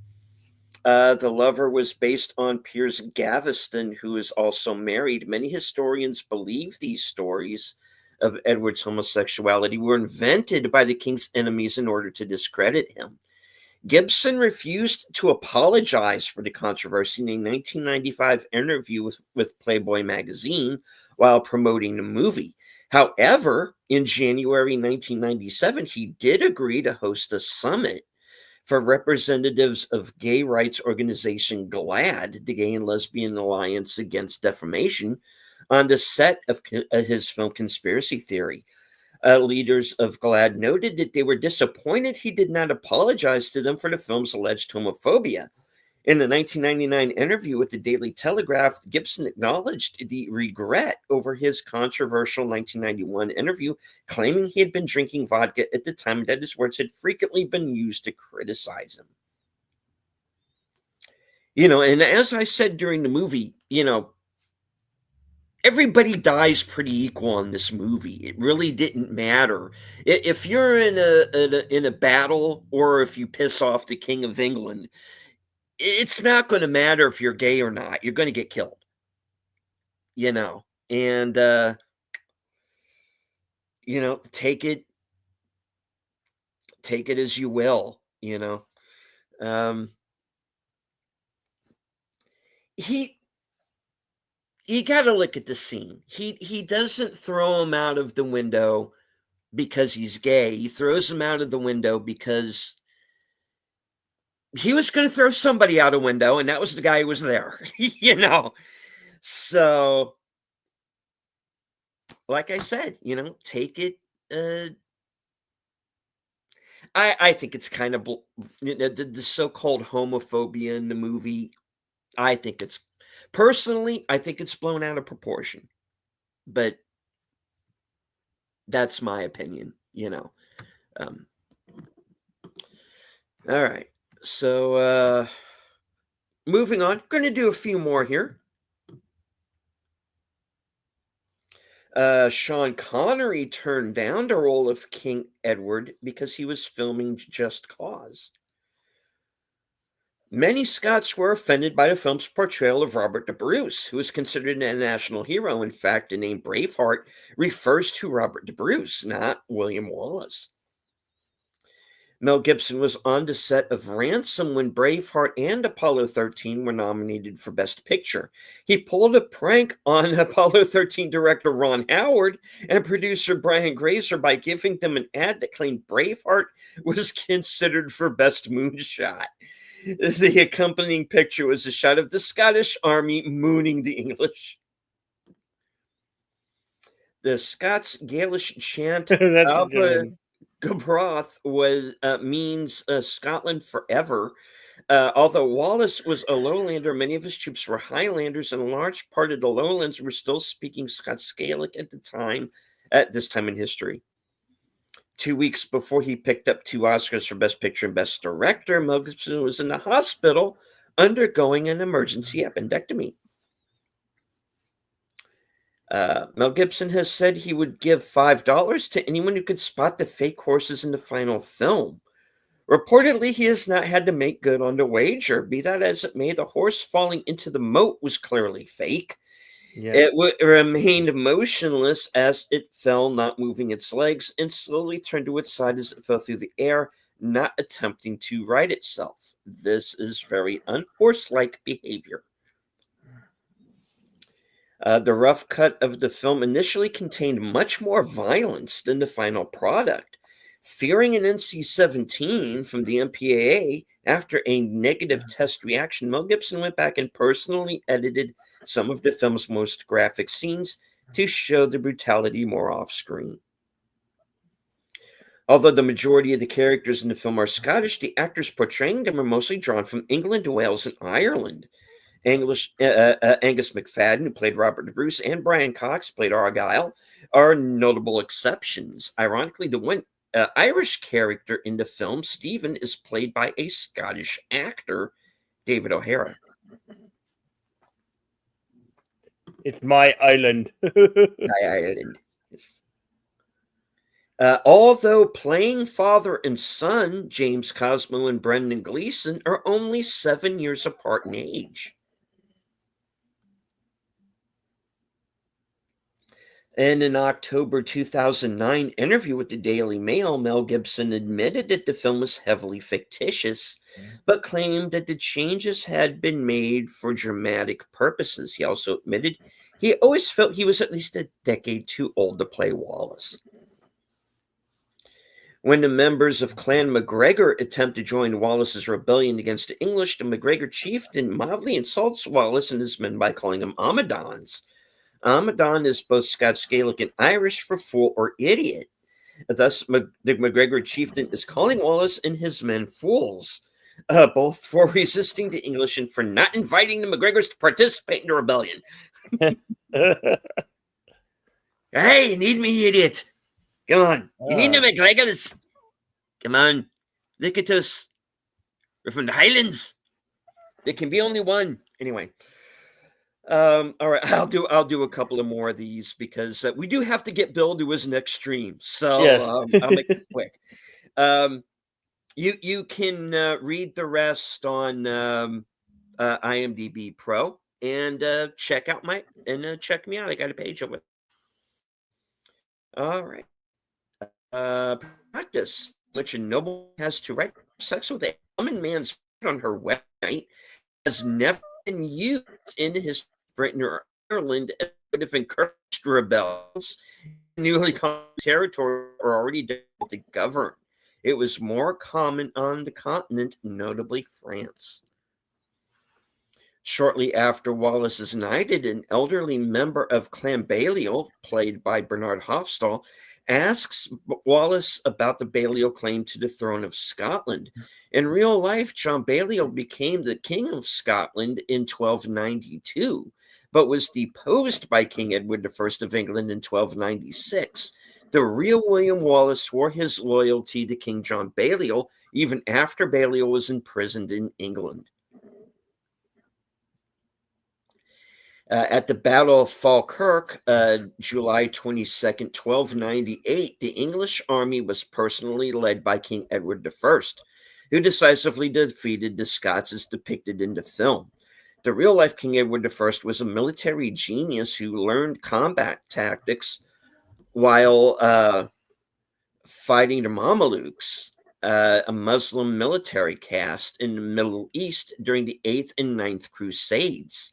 The lover was based on Piers Gaveston, who is also married. Many historians believe these stories of Edward's homosexuality were invented by the king's enemies in order to discredit him. Gibson refused to apologize for the controversy in a 1995 interview with Playboy magazine while promoting the movie. However, in January 1997, he did agree to host a summit for representatives of gay rights organization GLAAD, the Gay and Lesbian Alliance Against Defamation, on the set of his film Conspiracy Theory. Leaders of GLAAD noted that they were disappointed he did not apologize to them for the film's alleged homophobia. In the 1999 interview with the Daily Telegraph, Gibson acknowledged the regret over his controversial 1991 interview, claiming he had been drinking vodka at the time that his words had frequently been used to criticize him. And as I said during the movie, everybody dies pretty equal in this movie. It really didn't matter if you're in a battle or if you piss off the King of England. It's not going to matter if you're gay or not. You're going to get killed. And take it as you will. You got to look at the scene. He doesn't throw him out of the window because he's gay. He throws him out of the window because he was going to throw somebody out a window, and that was the guy who was there. So, like I said, take it. I think it's kind of the so-called homophobia in the movie. I think it's blown out of proportion, but that's my opinion. All right. So, moving on. Going to do a few more here. Sean Connery turned down the role of King Edward because he was filming Just Cause. Many Scots were offended by the film's portrayal of Robert the Bruce, who is considered a national hero. In fact, the name Braveheart refers to Robert the Bruce, not William Wallace. Mel Gibson was on the set of Ransom when Braveheart and Apollo 13 were nominated for Best Picture. He pulled a prank on Apollo 13 director Ron Howard and producer Brian Grazer by giving them an ad that claimed Braveheart was considered for Best Moonshot. The accompanying picture was a shot of the Scottish Army mooning the English. The Scots Gaelic chant That's a good one. Gabroth means Scotland forever. Although Wallace was a lowlander, many of his troops were highlanders, and a large part of the lowlands were still speaking Scots Gaelic at this time in history. 2 weeks before he picked up 2 Oscars for Best Picture and Best Director, Mel Gibson was in the hospital undergoing an emergency appendectomy. Mel Gibson has said he would give $5 to anyone who could spot the fake horses in the final film. Reportedly, he has not had to make good on the wager. Be that as it may, the horse falling into the moat was clearly fake. Yeah. It remained motionless as it fell, not moving its legs, and slowly turned to its side as it fell through the air, not attempting to right itself. This is very unhorse-like behavior. The rough cut of the film initially contained much more violence than the final product. Fearing an NC-17 from the MPAA after a negative test reaction, Mel Gibson went back and personally edited some of the film's most graphic scenes to show the brutality more off-screen. Although the majority of the characters in the film are Scottish, the actors portraying them are mostly drawn from England, Wales, and Ireland. Angus McFadden, who played Robert the Bruce, and Brian Cox, who played Argyle, are notable exceptions. Ironically, the one Irish character in the film, Stephen, is played by a Scottish actor, David O'Hara. It's my island. Ireland. Yes. Although playing father and son, James Cosmo and Brendan Gleeson are only 7 years apart in age. In an October 2009 interview with the Daily Mail, Mel Gibson admitted that the film was heavily fictitious, but claimed that the changes had been made for dramatic purposes. He also admitted he always felt he was at least a decade too old to play Wallace. When the members of Clan MacGregor attempt to join Wallace's rebellion against the English, the MacGregor chieftain mildly insults Wallace and his men by calling them Amadons. Amadon is both Scots Gaelic and Irish for fool or idiot. Thus, the MacGregor chieftain is calling Wallace and his men fools, both for resisting the English and for not inviting the MacGregors to participate in the rebellion. Hey, you need me, idiot. Come on. You need the MacGregors. Come on. Look at us. We're from the Highlands. There can be only one. Anyway. All right, I'll do a couple of more of these because we do have to get Bill to his next stream. So Yes. I'll make it quick. You can read the rest on IMDb Pro and check me out. I got a page of it. All right. Practice, which a noble has to right sex with a woman man's on her website, has never been used in his Britain or Ireland. It would have encouraged rebels. Newly conquered territory are already difficult to govern. It was more common on the continent, notably France. Shortly after Wallace is knighted, an elderly member of Clan Balliol, played by Bernard Hofstall, asks Wallace about the Balliol claim to the throne of Scotland. In real life, John Balliol became the King of Scotland in 1292, but was deposed by King Edward I of England in 1296. The real William Wallace swore his loyalty to King John Balliol even after Balliol was imprisoned in England. At the Battle of Falkirk, July 22nd, 1298, the English army was personally led by King Edward I, who decisively defeated the Scots as depicted in the film. The real-life King Edward I was a military genius who learned combat tactics while fighting the Mamelukes, a Muslim military caste in the Middle East during the 8th and 9th Crusades.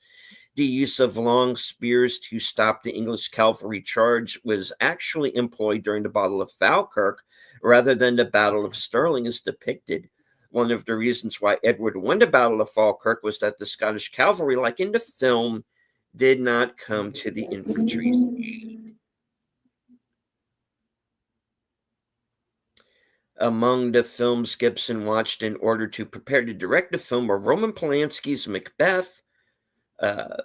The use of long spears to stop the English cavalry charge was actually employed during the Battle of Falkirk rather than the Battle of Stirling as depicted. One of the reasons why Edward won the Battle of Falkirk was that the Scottish cavalry, like in the film, did not come to the infantry's aid. Among the films Gibson watched in order to prepare to direct the film were Roman Polanski's Macbeth, uh,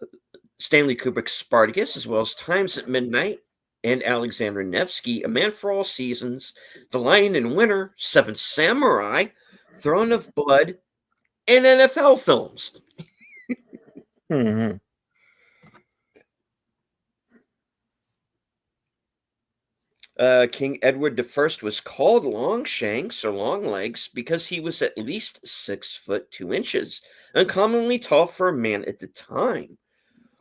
Stanley Kubrick's Spartacus, as well as Times at Midnight, and Alexander Nevsky, A Man for All Seasons, The Lion in Winter, Seven Samurai, Throne of Blood, and NFL films. Mm-hmm. King Edward I was called Longshanks or Longlegs because he was at least 6 foot 2 inches, uncommonly tall for a man at the time.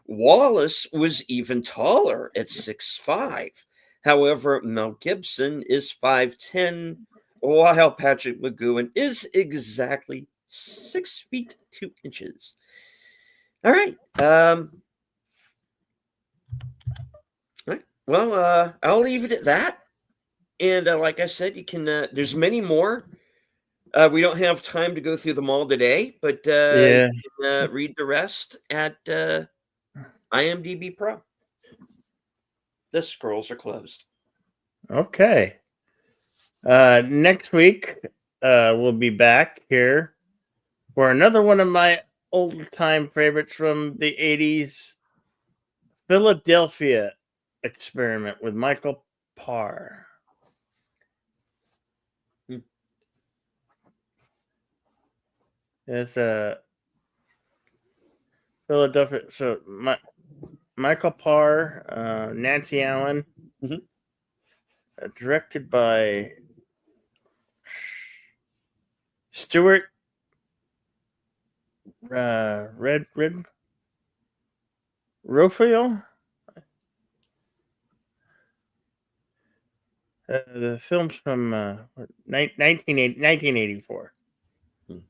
Wallace was even taller at 6'5". However, Mel Gibson is 5'10", while Patrick McGowan is exactly 6 feet 2 inches. All right. All right. Well, I'll leave it at that. And like I said, you can. There's many more. We don't have time to go through them all today, but Yeah. you can read the rest at IMDb Pro. The scrolls are closed. Okay. Next week, we'll be back here for another one of my old time favorites from the 80s, Philadelphia Experiment with Michael Parr. There's a Philadelphia. So Michael Parr, Nancy Allen, directed by Stuart Red Rofio. The film's from 1984.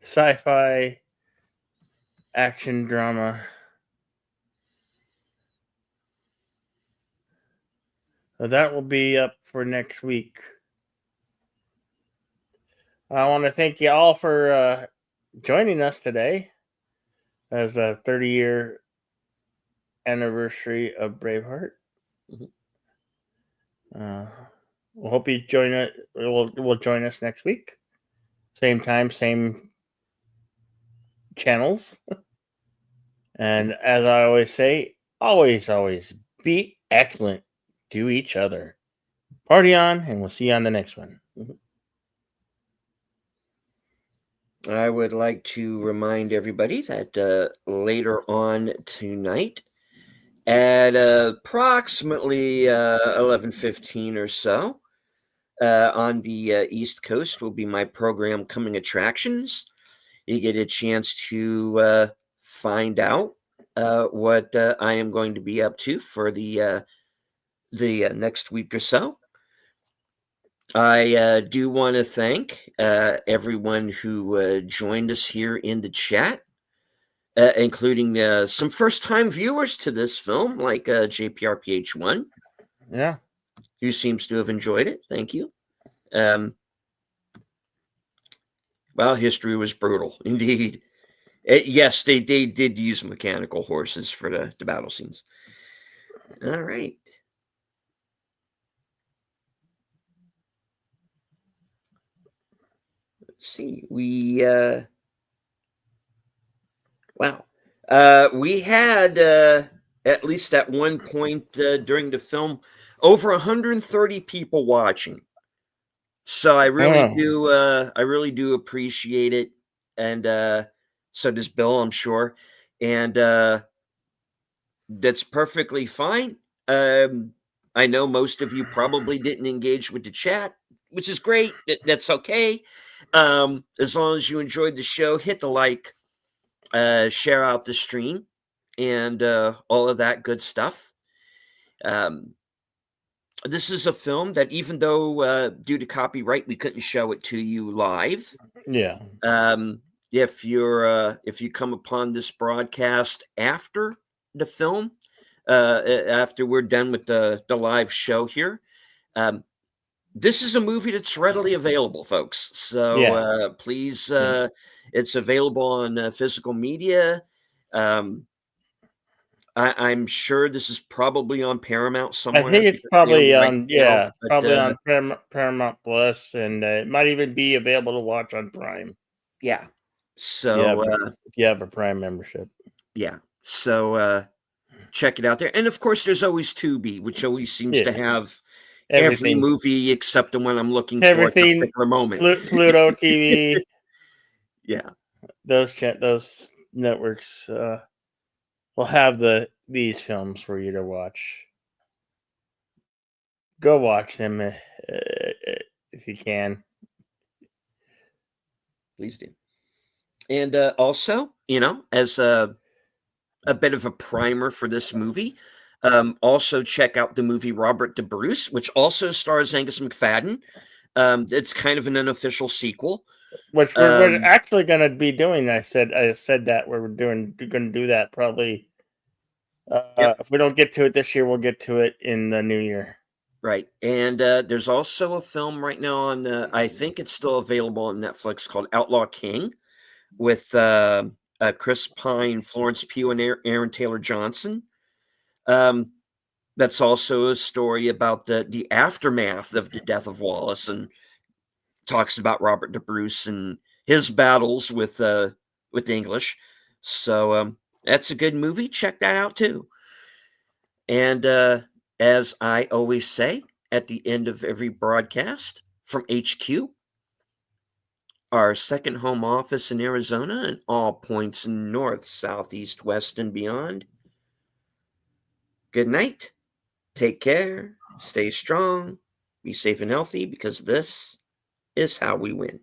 Sci-fi action drama. So that will be up for next week. I want to thank you all for joining us today as a 30-year anniversary of Braveheart. We'll hope you join us. Will join us next week. Same time, same channels. And as I always say, always be excellent to each other. Party on, and we'll see you on the next one. I would like to remind everybody that later on tonight, at approximately 11:15 or so, on the East Coast, will be my program Coming Attractions. You get a chance to find out what I am going to be up to for the next week or so. I do want to thank everyone who joined us here in the chat, including some first-time viewers to this film, like JPRPH1. Yeah. Who seems to have enjoyed it. Thank you. Well, history was brutal, indeed. Yes, they did use mechanical horses for the battle scenes. All right. Let's see. Wow. We had at least at one point during the film over 130 people watching. So I really do appreciate it, and so does Bill, I'm sure, and that's perfectly fine. I know most of you probably didn't engage with the chat, which is great. That's okay. As long as you enjoyed the show, hit the like, share out the stream, and all of that good stuff. This is a film that, even though due to copyright we couldn't show it to you live. Yeah. If you come upon this broadcast after the film, after we're done with the live show here, this is a movie that's readily available, folks. So please, it's available on physical media. I'm sure this is probably on Paramount I somewhere think it's because they own probably the rights on now. But probably on Paramount Plus, and it might even be available to watch on Prime. yeah, If you have so if you have a Prime membership. yeah, so check it out there. And of course, there's always Tubi, which always seems to Yeah, have every everything, movie except the one I'm looking for at the everything. particular moment. Pluto TV, Yeah, those networks will have these films for you to watch. Go watch them if you can. please do. And also, as a bit of a primer for this movie, also check out the movie Robert the Bruce, which also stars Angus McFadden. It's kind of an unofficial sequel. Which we're actually going to be doing. I said that we're going to do that probably. Yep. If we don't get to it this year, we'll get to it in the new year. Right. And there's also a film right now on, I think it's still available on Netflix, called Outlaw King, with Chris Pine, Florence Pugh, and Aaron Taylor Johnson. That's also a story about the aftermath of the death of Wallace, and talks about Robert the Bruce and his battles with the English. So that's a good movie. Check that out too. And as I always say at the end of every broadcast from HQ, our second home office in Arizona, and all points north, south, east, west, and beyond. Good night. Take care. Stay strong. Be safe and healthy, because this is how we win.